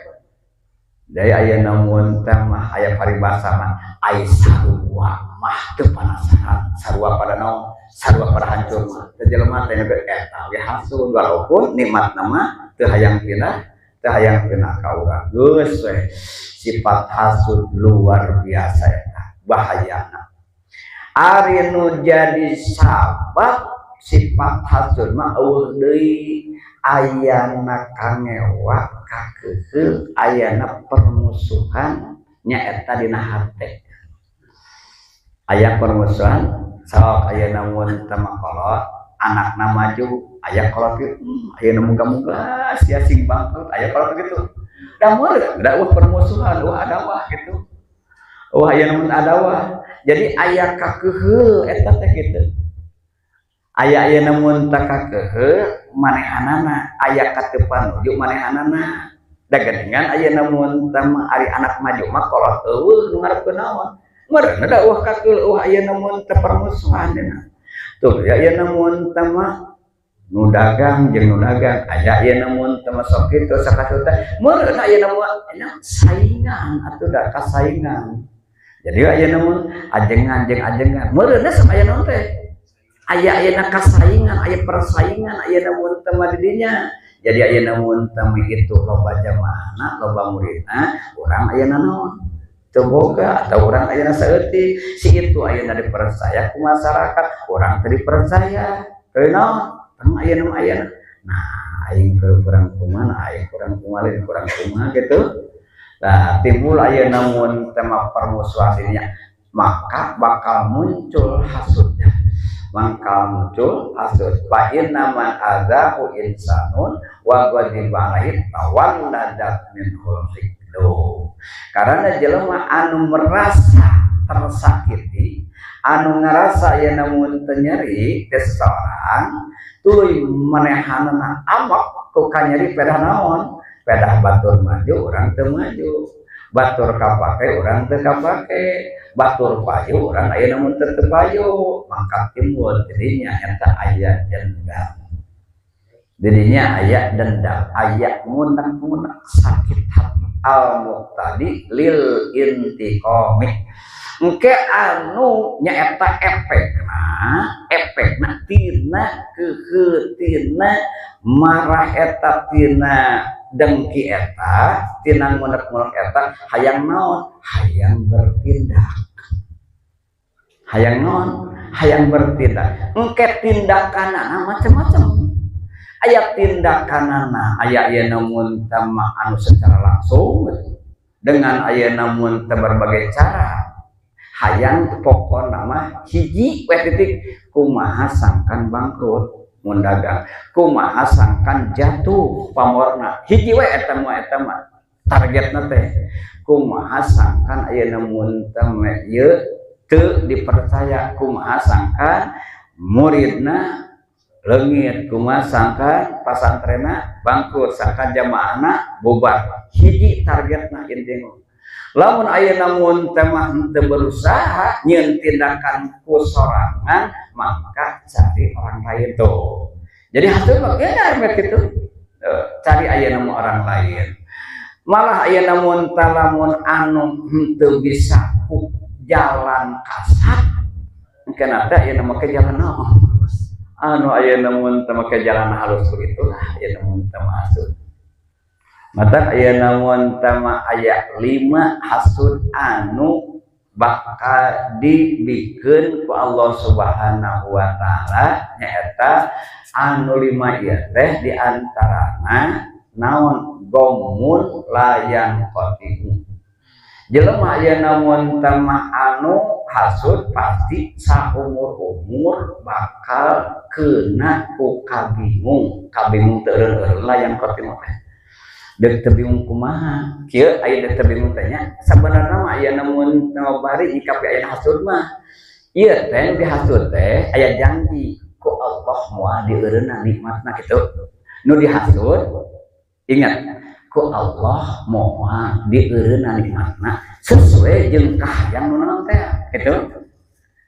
dari aya namun mah aya paribasa mah ai sarua mah teu panasaran sarua pada naon sarua pada hancur mah teu jelema teh eta ge hasul walaupun nikmat nama teu hayang pindah ka urang geus we sifat hasud luar biasa eta bahayana ari nu jadi sabab sifat hasud mah eueuh deui ayana kangewa kakeul ayana permusuhan nyaeta dina hate aya permusuhan sok aya namun tama kolot anakna maju aya kolot aya nu muga-muga sia sing bangkrut aya kolot gitu da meureun da permusuhan adawah gitu aya namun adawah jadi aya kakeul eta teh kitu aya namun tak kakeul manehanana aya katepan nuju manehanana da geningan aya namun tama ari anak maju mah kolot eueuh nu ngarepkeun naon meureun da kakeul aya namun teu permusuhan dina tuh ya aya namun tama nu dagang jeung nu dagang aya namun tama sok kitu sakasuta meureun aya namun saingan atuh da kasaingan jadi aya namun ajengan jeung ajengan meureun sama aya naon teh aya kasaingan aya persaingan aya namun tama di dinya jadi aya namun tama itu loba jamaahna loba muridna urang aya naon teu boga atau urang aya saeutik si itu aya dipercaya ku masyarakat urang teu dipercaya teu naon tama aya namun aya nah aing kurang kumaha aing kurang kumaha kurang kumaha gitu nah timbul aya namun tema permusuhan dirinya maka bakal muncul hasudnya fa inna man azahu insanun wa ghadiba alaihi tawalladat minhul hikdu karena jelema anu merasa tersakiti anu ngarasa aya namun teu nyeri ke seseorang tuluy manehanana amak ku kanyeri pedah naon pedah batur maju urang teu maju batur kapake urang teu kapake batur payu urang aya namun teu payu maka timbul dirinya eta aya dendam dirinya aya dendam aya munak-munak sakit hati al-muqtadi lil intiqami engke anu nyaeta efekna tina keuheutina marah eta tina dengki eta tina munek-munek eta hayang naon hayang bertindak engke tindakanana macam-macam aya tindakanana aya namun tama anu secara langsung dengan aya namun berbagai cara hayang pokok nama hiji we titik kumaha sangkan bangkrut mun dagang kumaha sangkan jatuh pamorna hiji we eta mah targetna teh kumaha sangkan aya namun tama ieu teu dipercaya kumaha sangkan muridna leungit kumaha sangkan pasantrenna bangkrut sangkan jamaahna bubar hiji targetna intinya lamun aya namun temah teu berusaha nyeun tindakan kusorangan maka cari orang lain tuh jadi hasil bagaimana met gitu cari aya namun orang lain malah aya namun talamun anu teu bisa jalan kasar kenapa aya namun ke jalan naon anu aya namun teu make jalan halus begitulah aya namun teu masuk mata aya namun tama aya 5 hasud anu bakal dibikeun ku Allah Subhanahu wa taala nyaeta anu 5 ieu teh di antarana naon gomun layan qati'u jelema aya namun tama anu hasud pasti saumur-umur bakal keuna ku kabingung teu eureun layan qati'u dek tebingung kumaha kieu aya dek tebingung teh nya sabenerna mah aya namun bari jika aya hasud mah ieu teh dihasud teh aya janji ku Allah moal dieureunna nikmatna kitu nu dihasud ingat ku Allah moal dieureunna nikmatna sesuai jeung kahayang nu naon teh kitu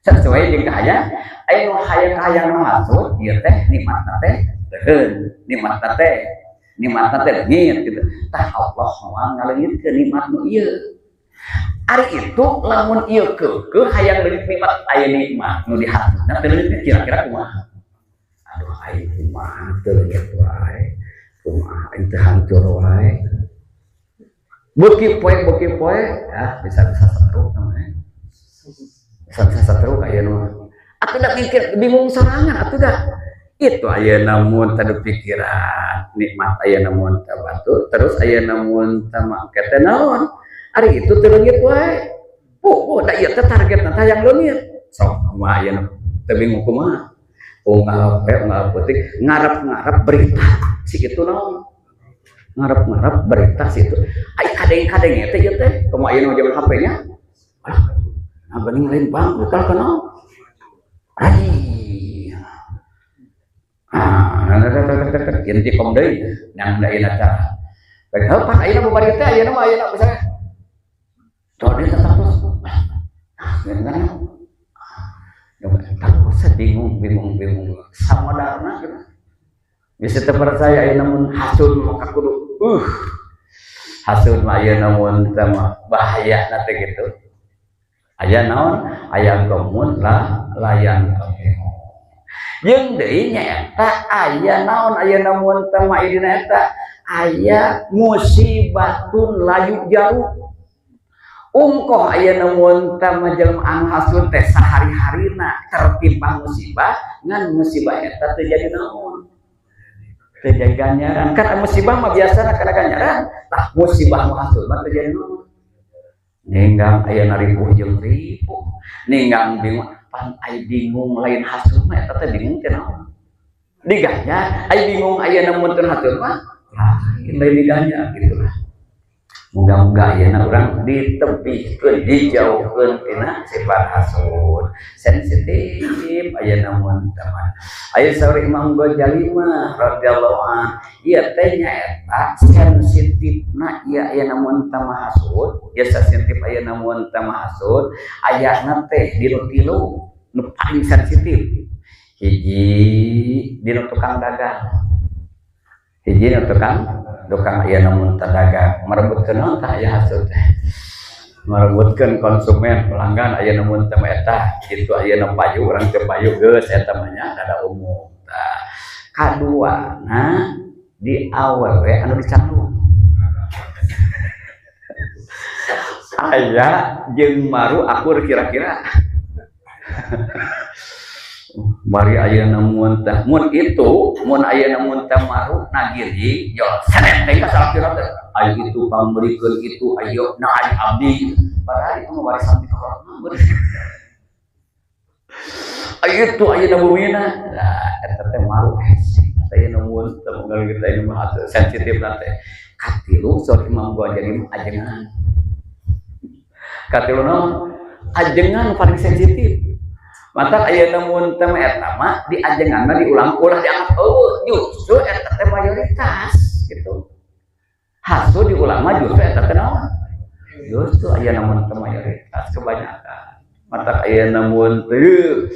sesuai jeung kahayang aya nu hayang-hayang maksud ieu teh nikmatna teh teuheun nikmatna teh leungit gitu tah Allah moal ngaleungitkeun nikmat nu ieu ari itu lamun ieu keukeuh hayang leungit nikmat aya nikmat nu di hatina teu leungit kira-kira kumaha aduh aing kumaha teu leungit wae kumaha aing teh hancur wae beuki poe ya bisa setruk namanya setruk aya nu atuh da mikir bingung sorangan atuh da itu aya namun teu pikiran nikmat aya namun teu batur terus aya namun teu makete naon ari itu teu leungit wae da ieu teh targetna teh hayang leungit sok kumaha aya teu bingung kumaha unggal peuting ngarep-ngarep berita si kitu naon ngarep-ngarep berita si itu ai kadeng-kadeng teh ieu teh kumaha aya nu jaman HP-nya ah bening lain bang bukan kenal ai inti kom deui yang da ina cara baik pan ayeuna bubarita ayeuna mah ayeuna misalnya tadi tetap terus ngene terus bingung samodarna gitu bisa terpercaya ayeuna mun hasud maka kudu hasud mah ayeuna mun teh bahaya na teh gitu aya naon aya gomun layan jeung deui nyaeta aya naon aya namun teh mah dina eta aya musibatun layu jaru ungkoh aya namun teh jelema anu hasud teh sahari-harina tertimpa musibah ngan musibah eta teu jadi naon teu jadi ganjaran kan musibah mah biasana kana ganjaran tah musibah nu hasud mah teu jadi naon ninggang aya naripuh jeung ripuh ninggang bingung pan ai bingung lain hasud mah eta teh bingung teh naon diganya ai bingung aya namun teu hasud mah lain diganya gitulah muga-muga ayeuna urang ditebihkeun dijauhkeun tina sifat hasud sensitif ayeuna mun taman aya sauri Imam Ghazali mah radhiyallahu an ieu teh nyaeta sensitifna ieu ayeuna mun tamah hasud ieu sensitif ayeuna mun tamah hasud ayana teh dinu tilu nu paling sensitif hiji dinu tukang dagang hiji dinu tukang aya namun dagang merebutkeun naon tah aya hasud teh merebutkeun konsumen pelanggan aya namun teh eta kitu aya na payu urang teu payu geus eta mah nya ada umum tah kaduana di awewe anu dicanggung aya jeung maru akur kira-kira bari ayeuna mun teh mun ayeuna mun teh maru nagiri yo sanet teh ka salakira teh ayo itu pamrikeun itu ayo na ayo abdi padahal itu mah warisan ti korona ayo itu ayeuna bumina lah eta teh maru ayeuna mun teh munggal kita ini mah sensitif teh katilu sok Imam Ghazali ajengan katilu naon ajengan paling sensitif mata ayeuna mun teh eta mah di ajenganna diulang-ulang dianggap justru eta teh mayoritas gitu. Hasud diulang mah justru eta teh naon? Justru ayeuna mun teh mayoritas kebanyakan. Mata ayeuna mun teh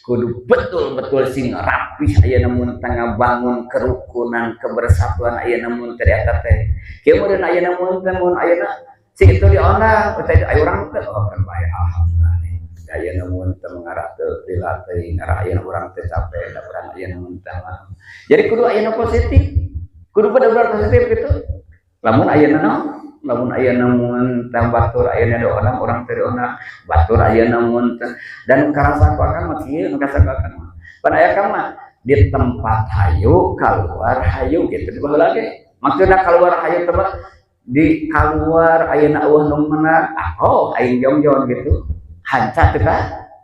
kudu betul-betul sing rapih ayeuna mun teh ngabangun kerukunan kebersatuan ayeuna mun teh eta teh. Kieu meureun ayeuna mun teh mun ayeuna sing itu diona teh aya urang teh kan bae alhamdulillah. Aya namun teu mengarah teu lila teh ngarah aya urang teh capek da urang aya namun teh jadi kudu aya positif kudu bener-bener positif gitu lamun aya lamun aya namun teh batur aya na doa urang teh doa batur aya namun teh dan karasakan mah kieu karasakan mah pan aya ka mah di tempat hayu keluar hayu gitu di baheula ge maksudna keluar hayu teh di keluar ayeuna eueuh nu meunang aing jongjon gitu hanca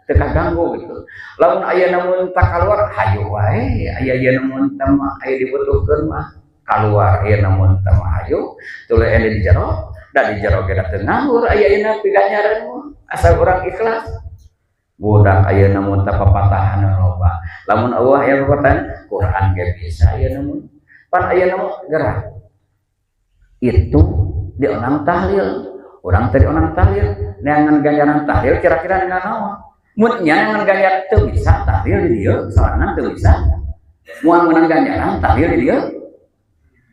teka ganggu gitu lamun aya namun tak keluar hayu wae aya namun teh mah aya dibutuhkeun mah keluar aya namun teh mah hayu tuluy ende di jero da di jero ge teu nganggur aya ayeuna piganyaran mah asal urang ikhlas budak aya namun teh papatahan loba lamun Allah aya papatahan Quran ge bisa aya namun pan aya namun gerak itu dionang tahlil urang teh dionang tahlil neangan ganjaran tahlil kira-kira dengan naon Mutnya ngan ganjar teu bisa tahlil di dieu, soalna teu bisa. Mual menang ganjaran tahlil di dieu.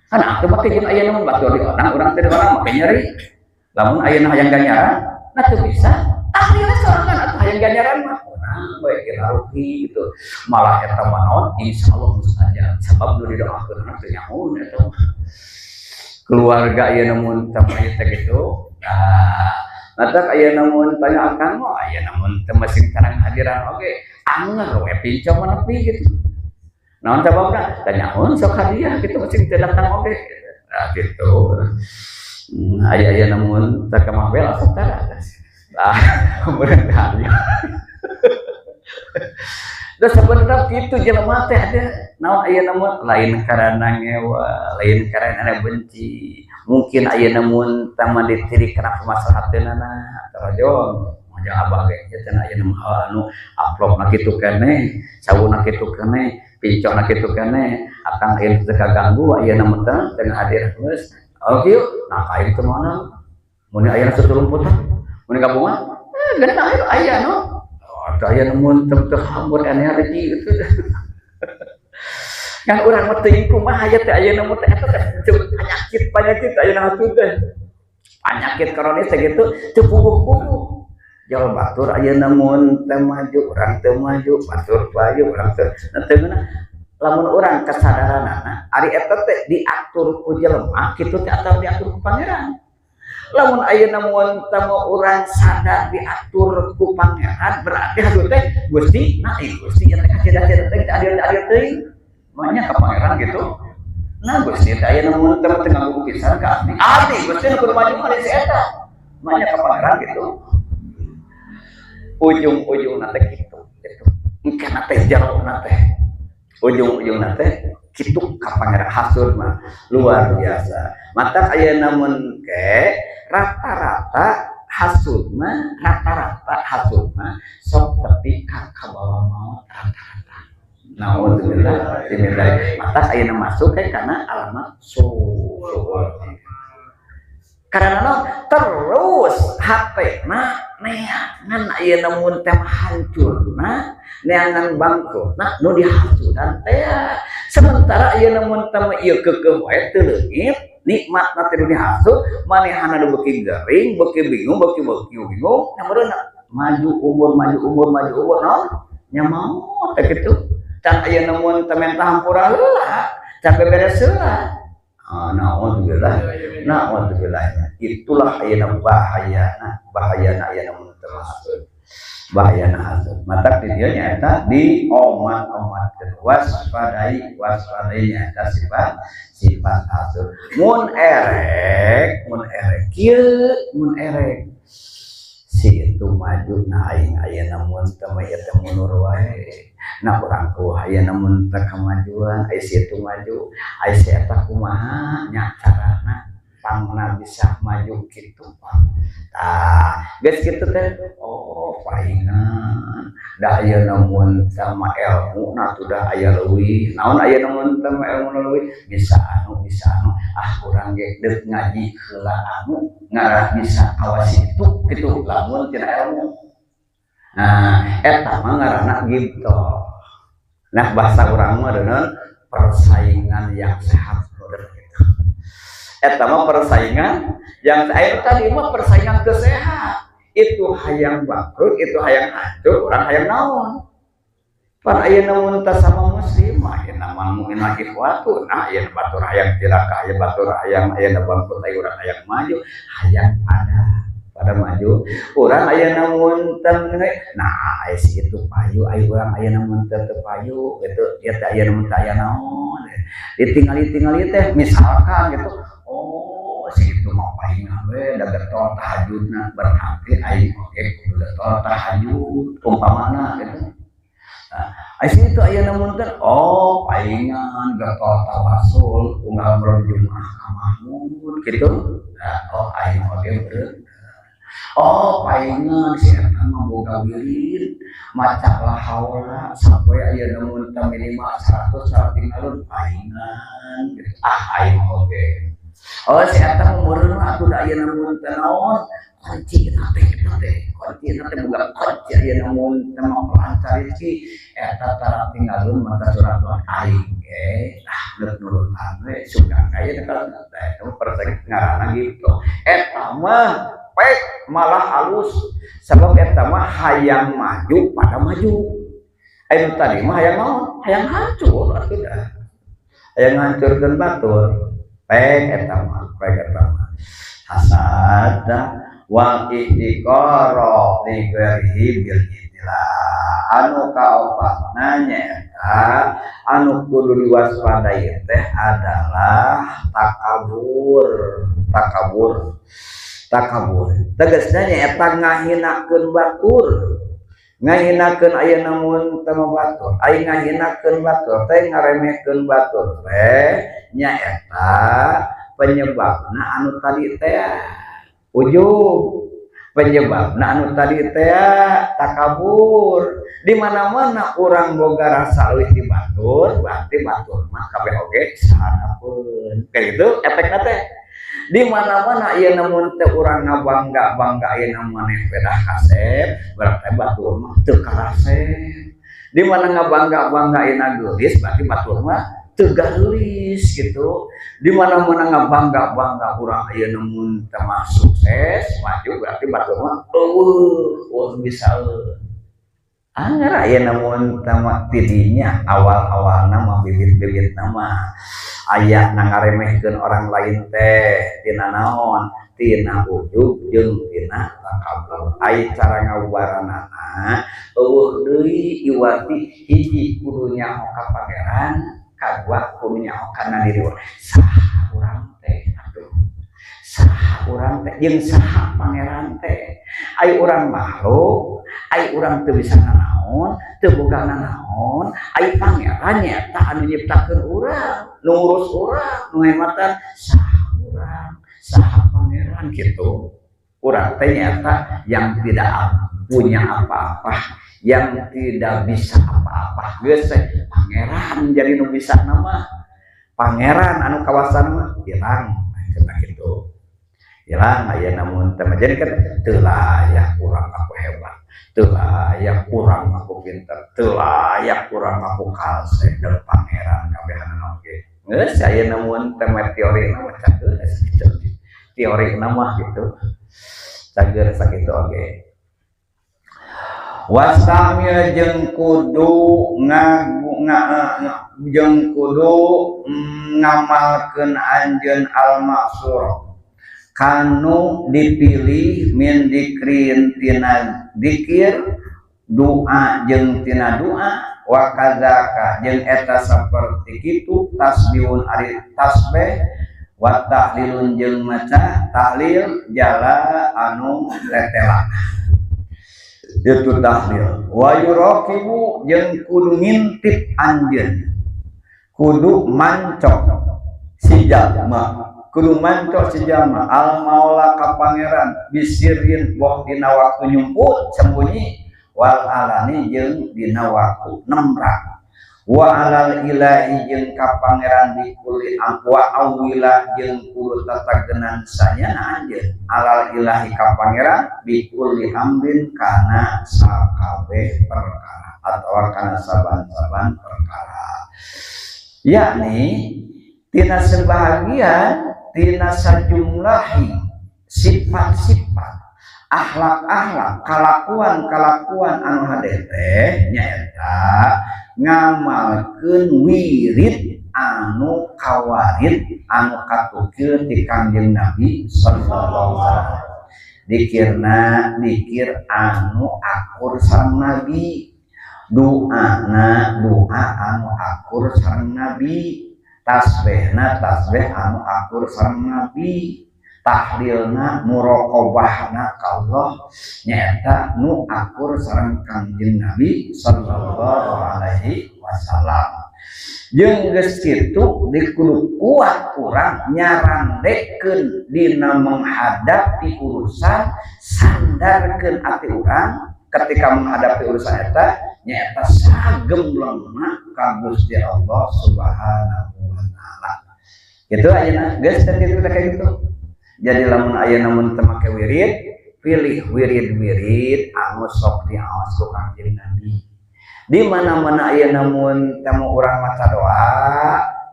Kana teu make jeung aya namun batur di orang teu orang make nyeri. Lamun aya hayang ganjaran, nah teu bisa. Tahlilna sorangan atuh hayang ganjaran mah. Nah, bae kita rugi gitu. Malah eta mah naon insyaallah mustajab. Sabab nu didoakeun teh nyaho eta. Keluarga aya namun teh gitu. Nah, mata aya namun tanya akan mah aya namun teu mesin karang hadiran oge anger we pincong nepi gitu. Naon sababna? Tanyaon sok hadiah gitu mesin teu datang oge. Nah gitu. Aya namun teu kamabel sok tara. Ah, bener hadiah. Da sebenarnya kitu jelema teh ada naon aya namun lain karana ngewa, lain karana benci. Mungkin aya namun tama ditiri kana pamaslahateunana tarajon moja abah ge cenah aya namun anu amplopna kitu keneh sawuna kitu keneh pincona kitu keneh akang ieu teu kaganggu aya namun teh hadir geus oke nah kain teh mana mun aya satulumputan mun gabungan genah aya no aya namun teu hambur energi gitu kan urang mah teuing kumaha aya teh aya namun teh eta teh penyakit aya naon teh penyakit kronis teh gitu teu puguh-puguh jal batur aya namun teh maju urang teu maju batur payu urang teu teuna lamun urang kasadaranana ari eta teh diatur ku jelema kitu teh atawa diatur ku pangeran lamun aya namun tamu urang sadar diatur ku pangeran berarti hadu teh Gusti nah Gusti eta kacedah-cedah teh adil-adil teuing makanya ke pangeran gitu. Nah Gusti teh aya namun teu nganggo pisan ka abdi. Abdi Gusti nu kudu maju mah si eta. Makanya ke pangeran gitu. Ujung-ujungna teh kitu. Engkana teh jarona teh. Ujung-ujungna teh kitu ka pangeran hasud mah luar biasa. Mata aya namun ke rata-rata hasud mah sok tepi ka kabawa maut rata-rata. Nauzubillah dimindai mata ayeuna masuk karena alamat syukur. Karena terus hatena neangan ayeuna mun teh hancurna neangan bangkrutna nu dihasudan teh sementara ayeuna mun teh ieu keukeuh wae teu leungit nikmatna teh dihasud manehana nu beuki gering beuki bingung beuki bingung namureun maju umur naon nya mau teh kitu can aya namun temen hampura heula sampai beres heula naudzubillah itulah ayeuna bahayana aya namun termasuk bahayana hasud mata dia nyata di omat-omatkeun waspadai nyata sifat hasud mun erek kieu mun erek si itu maju nah aing aya namun teu teh mundur wae nah urang ku aya namun teu kamajuan aya si itu maju aya si eta kumaha nya carana pangna bisa maju kitu tah geus kitu teh oh paingan da aya namun sama ilmu nah sudah aya leuwih naon aya namun sama ilmu leuwih bisa anu urang ge deuk ngaji heula anu ngarah bisa awas itu kitu lamun tina ilmu nah eta mah ngaranna gitu nah bahasa urang mah deuneuh persaingan yang sehat gitu eta mah persaingan yang air tadi mah persaingan teu sehat itu hayang bangkrut itu hayang hancur urang hayang naon pan aya namun tasama muslim aya nama mu'minah ikhwatun aya batur hayang cilaka aya batur hayang aya bangkrut aya urang hayang maju hayang pada maju urang aya namun teu nah aya si itu payu aya urang aya namun teu payu gitu ya teh aya namun teu aya naon ditinggali teh misalkan gitu oh si itu mau paingan we da getol tahajudna berarti aing oge kudu getol tahajud umpamana gitu itu aya namun teh oh paingan getol tawasul unggal berjumlah ka Mahmud gitu oh aing oge beureuh oh paingan si eta mah boga wirid maca la haula sampai aya namun teh minimal 100 tinggalun paingan gitu aing oge oh si eta mah meureun atuh da aya namun teh naon kunci bukan kunci aya namun tema pelancar iki eta tara tinggalun mata surat aing ge nurutan we suka kaya eta persek ngaranna gitu eta mah pek malah halus sebab eta mah hayang maju pada maju anu tadi mah hayang naon hayang hancur atuh dah hayang ngancurkeun batur pek eta mah hasad wal istiqara li ghairihi bil istilah anu kaopatna nyaeta anu kudu diwaspadai teh adalah takabur tegasna nyaeta ngahinakeun batur ngahinakeun aya namun teu batur ai ngahinakeun batur teh ngaremehkeun batur teh nyaeta penyebabna anu tadi teh ujung penyebabna anu tadi teh takabur di mana-mana urang boga rasa eueuh di batur berarti batur mah kabeh oge sahanapeun kayak gitu efekna teh di mana-mana ieu namun teh urang ngabangga ieu namun maneh pedah kasep berarti batur mah teu karasep di mana ngabangga ina geulis berarti batur mah tegalis gitu di mana-mana ngabangga urang aya namun teu sukses maju berarti batur mah bisa anggar aya namun tama tidinya awal-awalna mah bibit-bibit nama aya ngaremehkeun orang lain teh tina naon tina ujug jeung tina takabur ai cara ngawaranana eueuh deui iwati hiji kudu nyaho ka pangeran kadua kudu nyaho kana diri saha urang teh jeung saha pangeran teh ai urang makhluk ai urang teu bisa nanaon teu boga nanaon ai pangeran nyaeta anu nyiptakeun urang nu ngurus urang nu hematan saha pangeran kitu urang teh nyaeta yang tidak punya apa-apa yang tidak bisa apa-apa geus pangeran jadi nu bisa nama pangeran anu kawasan mah ilang cenah kitu ilang aya namun teh jadi kan teu layak urang aku hebat teu layak urang aku pinter teu layak urang aku kalseh deuk pangeran kabehanana oge geus aya namun teh teori mah cageus kitu teori mah gitu cageus sakitu oge wasamil jeung kudu jeung kudu ngamalkeun anjeun al-maksur kanu dipilih min dikrin tina dikir doa jeung tina doa wa kadzaka jeung eta saperti kitu tasbihun ari tasbih wa tahlilun jeung maca tahlil jala anu letela itu tahlil wa yuraqibu jeung kudu ngintip anjeun kudu mancok si jalma kudu mancok si jalma al maula ka pangeran bisirin boh dina waktu nyumput sembunyi wal alani jeung dina waktu nemrak wa alal ilahi jeung ka pangeran dikuli wa awila jeung kudu tatagenan sanyana anjeun alal ilahi ka pangeran dikuli amrin kana sakabeh perkara atawa kana saban-saban perkara yakni tina sebahagian tina sajumlahi sifat-sifat akhlak-akhlak kalakuan anu hade teh nyaeta ngamalkeun wirid anu kawarid anu katukil di Kangjeng Nabi sallallahu alaihi wasallam dikirna dikir anu akur sareng Nabi doana doa anu akur sareng Nabi tasbihna tasbih anu akur sareng Nabi tahlilna muraqabahna ka Allah nyaeta nu akur sareng Kangjeng Nabi sallallahu alaihi wasallam jeung geus kitu dikudu kuat urang nyarandekeun dina menghadapi urusan sandarkeun ati urang ketika menghadapi urusan eta nyaeta sagemblengna ka Gusti Allah Subhanahu wa taala kitu ayeuna geus kitu kayak gitu jadi lamun aya namun teu make wirid pilih wirid-wirid anu sok diaos ku Kangjeng Nabi. Di mana-mana aya namun temu urang maca doa,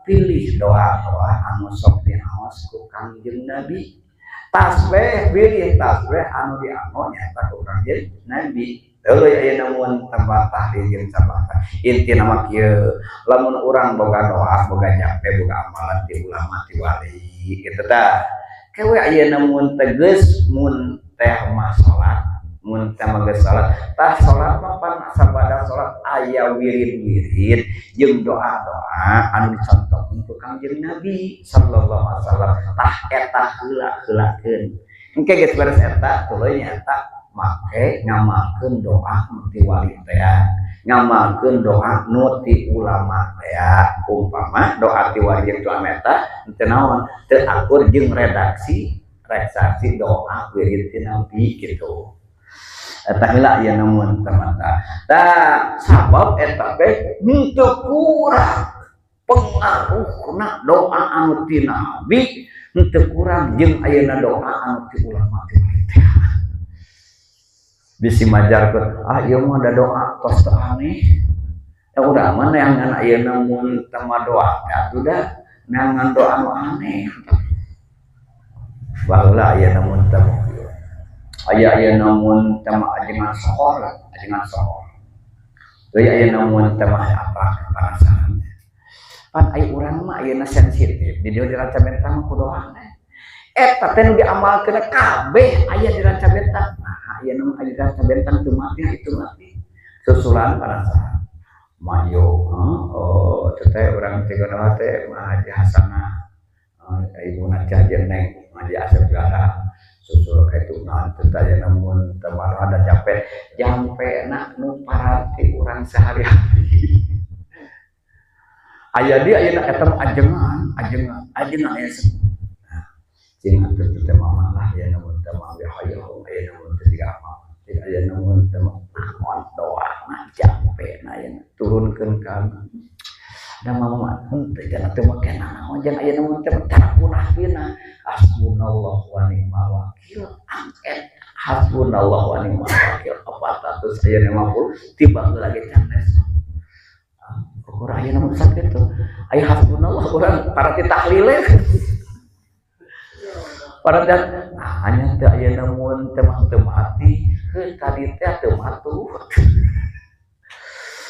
pilih doa-doa anu sok diaos ku Kangjeng Nabi. Tasbih pilih tasbih anu diaos nyaeta ku Kangjeng Nabi. Teueuy aya namun tempat tahlil jeung sabata. Intina mah kieu, lamun urang boga doa, boga nyape, boga amalan ti ulama ti wali kitu tah. Kewe aya namun teges mun teh mah salat, mun teh mah geus salat, tah salat mah pan sabada salat aya wirid-wirid jeung doa-doa anu dicontohkeun ku Kangjeng Nabi sallallahu alaihi wasallam. Tah eta heula-heulakeun. Engke geus beres eta tuluy nyaeta make ngamalkeun doa nu ti wali teh, ngamalkeun doa nu ti ulama teh. Umpama doa ti wali jeung ulama eta teu naon, teu akur jeung redaksi doa wirid ti Nabi kitu. Eta heula aya namun tamata. Tah sabab eta teh henteu kurang pengaruhna doa anu ti Nabi, henteu kurang jeung ayeuna doa anu ti ulama ti wali teh. Bisi majarkeun ieu mah ada doa tos teu aneh. Ya udah mana yang ngan ayeuna mun teu doa atuh dah nangan doa anu aneh. Baheula aya namun teu aya namun teu ajengan sohor, ajengan sohor. Teu aya namun teu apa parasan. Pan aya urang mah ayeuna sensitif, di dieu diraca bentang ku doana. Eta teh nu diamalkeun kabeh aya di ranca bentang. Nah, aya nu aya di ranca bentang teu mati itu mati. Susulan parasan. Mayo, teh teh urang teh geuna teh mah Haji Hasanah. Ibuna Cah Jeneng Haji Asep Gara susul kaituna teh aya namun teu ada capek jampena nu paranti urang sehari-hari. Aya di ayeuna eta ajengan aya cing atuh teh mah lah ya namun teh mah hayo aya namun teh tiga apa aya namun teh mah doa mah jampena aya turunkeun ka da mama teh jangan teu make naon jangan aya namun teh punah pina hasbunallahu wa ni'mal wakil angket hasbunallahu wa ni'mal wakil 400 aya 50 tiba lagi candes kurang aya namun sakit tuh aya hasbunallah urang para tahlil para dan hanya teu aya namun teu mati tadi teh teu matu.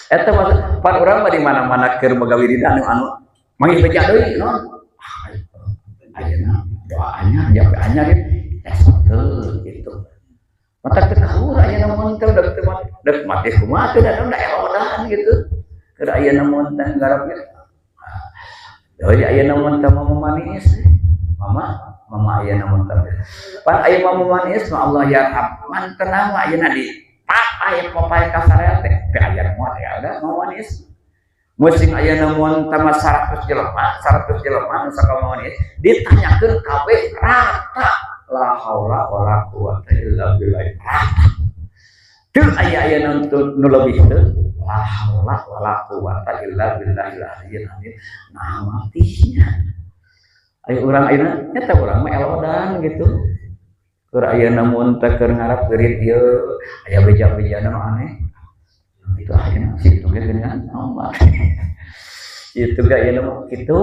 Eta mah pan urang mah di mana-mana keur boga wiridan anu manggih beja deui naon. Ayeuna doanya jape anyar gitu. Mata teu kaur aya namun teu deuk mati kumaha teu da elodan gitu. Keur aya namun teh garap gitu. Deui aya namun teh manis. Mama aya namun teh. Pan aya mama manis mah Allah yarham. Man tenang mah ayeuna di papai kasarea teh teh aya moal ya udah mama manis. Musim aya namun tama 100 jelema nu sakala manis ditanyakeun kabeh rata la haula wala quwata illa billah. Teu aya nu leuwih teu la haula wala quwata illa billahil aliyyil azim. Nah matinya ayo urang ayeuna nyata urang mah elodan gitu. Keur aya namun teh keur ngarap geurit ieu aya beja-bejana nu aneh. Itu ayeuna situ ge geuningan naon. Itu ge ayeuna mah kitu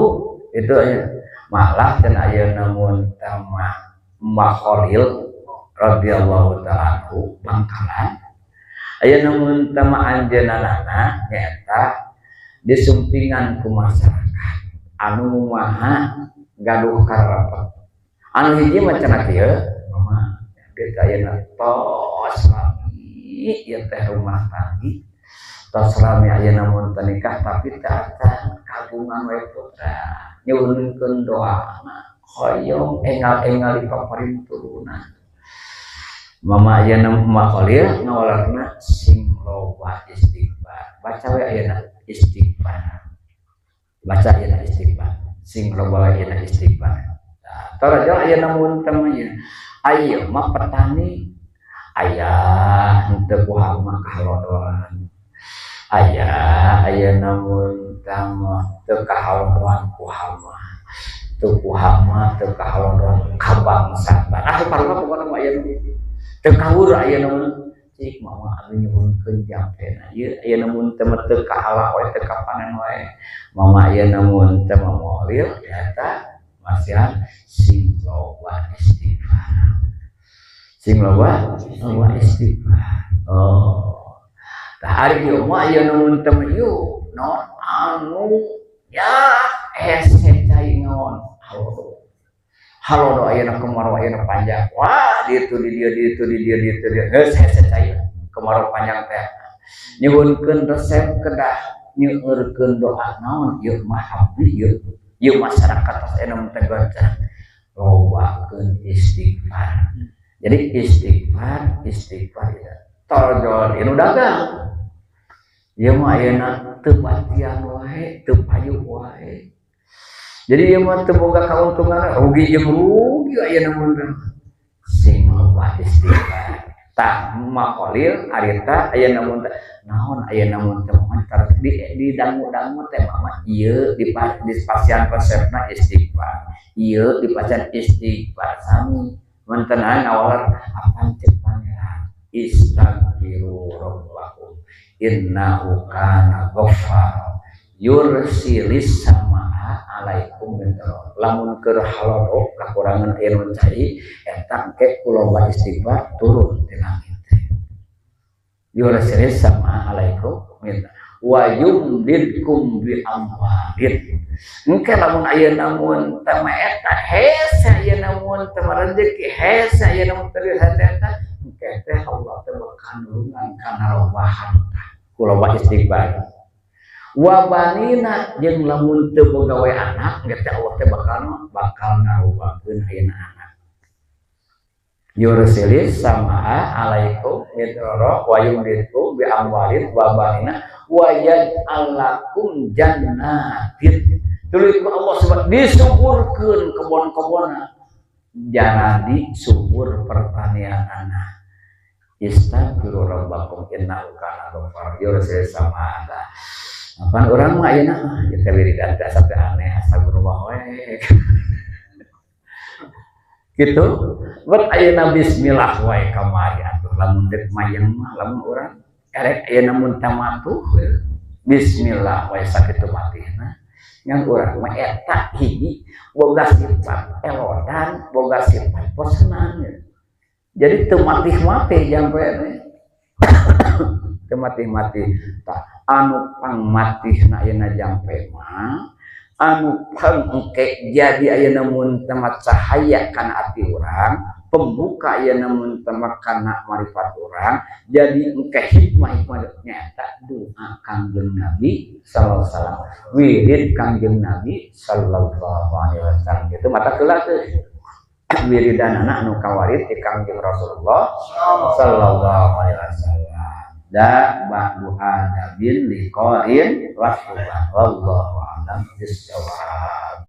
itu aya malah can aya namun tamah Mbah Khalil radhiyallahu ta'ala anhu Bangkalan. Aya namun tamah anjeunana nyaeta disumpingan ku masyarakat anu maha gaduh karapat. Anu hiji mah cenah kieu, mama geus ayeuna tos lami ieu teh rumah tanggi. Tos lami ayeuna mun teu nikah tapi teu acan kagungan we putra. Nyuhunkeun doana hoyong engal-engal di paparin turunan. Mama ayeuna Mbah Khalil ngawalarna sing loba istighfar. Baca we ayeuna istighfar. Baca ayeuna istighfar. Sing loba ayeuna istighfar. Taraja aya namun tamanya. Ayeuna mah petani aya henteu kumaha mah kahalodon. Aya namun tamah teu kahalodon kumaha. Teu kumaha teu kahalodon kabangsaan. Parwa pokona aya nu teu kawur aya namun cik mama anu nyuhunkeun jampena ieu aya namun teu teu ka halak wae teu ka panen wae mama aya namun teu mamolil eta masihan sing loba istighfar sing loba istighfar oh tah ari ieu mah aya namun teu ieu naon anu ya hese cai naon halo do ayeuna kemarau ayeuna panjang wah ditu di dia geus hese cai kemarau panjang teh nyuhunkeun resep kedah nyeureurkeun doa naon ieu mah abdi ieu masyarakat tos anu teh goncang lobakeun istighfar jadi istighfar ya tojol inu dagang ieu mah ayeuna teu patian wae teu payu wae jadi ieu mah teu boga kauntungan rugi jeung rugi ayeuna mun sing loba istighfar tah maqalil arita ayeuna mun naon ayeuna mun teh mantar di dangu-dangu teh mah ieu di pasian resepna istighfar ieu di pasian istighfar sami mun tenan awal apan cek pangeran istaghfiru rabbakum innahu kana ghaffar yursilis samaa alaikum mintarot lamun keur halodo kakurangan air mencai eta ke kuloba istighfar turun di langit yursilis samaa alaikum minta wa yumdidkum bi amwalin engke lamun aya namun teu eta hese aya namun teu rezeki hese aya namun teu eta engke teh Allah teh bakandungan kana lobahan kuloba istighfar wa banina jeung lamun teu boga we anak geus Allah teh bakal ngarubakeun ayeuna anak yursilis samaa alaikum midrara wa yumdidkum bi amwalin wa banina wa yaj'al lakum jannatin tuluy ku Allah subhanahu disuburkeun kebon-kebonna jadi subur pertanianna istaghfiru rabbakum innahu kana ghaffar yursilis samaa apaan orang mah ayeuna ya teh wiridan teh sampai aneh astagfirullah we gitu buat ayeuna bismillah wae kamari atuh lamun dek mayang mah lamun urang erek ayeuna mun tamatuh bismillah wae sakitu matihna yang urang mah eta hiji boga sifat elodan boga sifat posenan jadi teu matih-matih jampe teu matih-matih tah anu pang matihna ayeuna jampe mah anu pang engke jadi ayeuna mun temat cahaya kana ati urang pembuka ayeuna mun temat kana marifat urang jadi engke hikmah nyata doa Kangjeng Nabi sallallahu alaihi wasallam wirid Kangjeng Nabi sallallahu alaihi wasallam gitu mata keula teh wiridanana anu kawarid ti Kangjeng Rasulullah sallallahu alaihi wasallam da ba'du adabin liqa'in wa wallahu a'lam bissawab.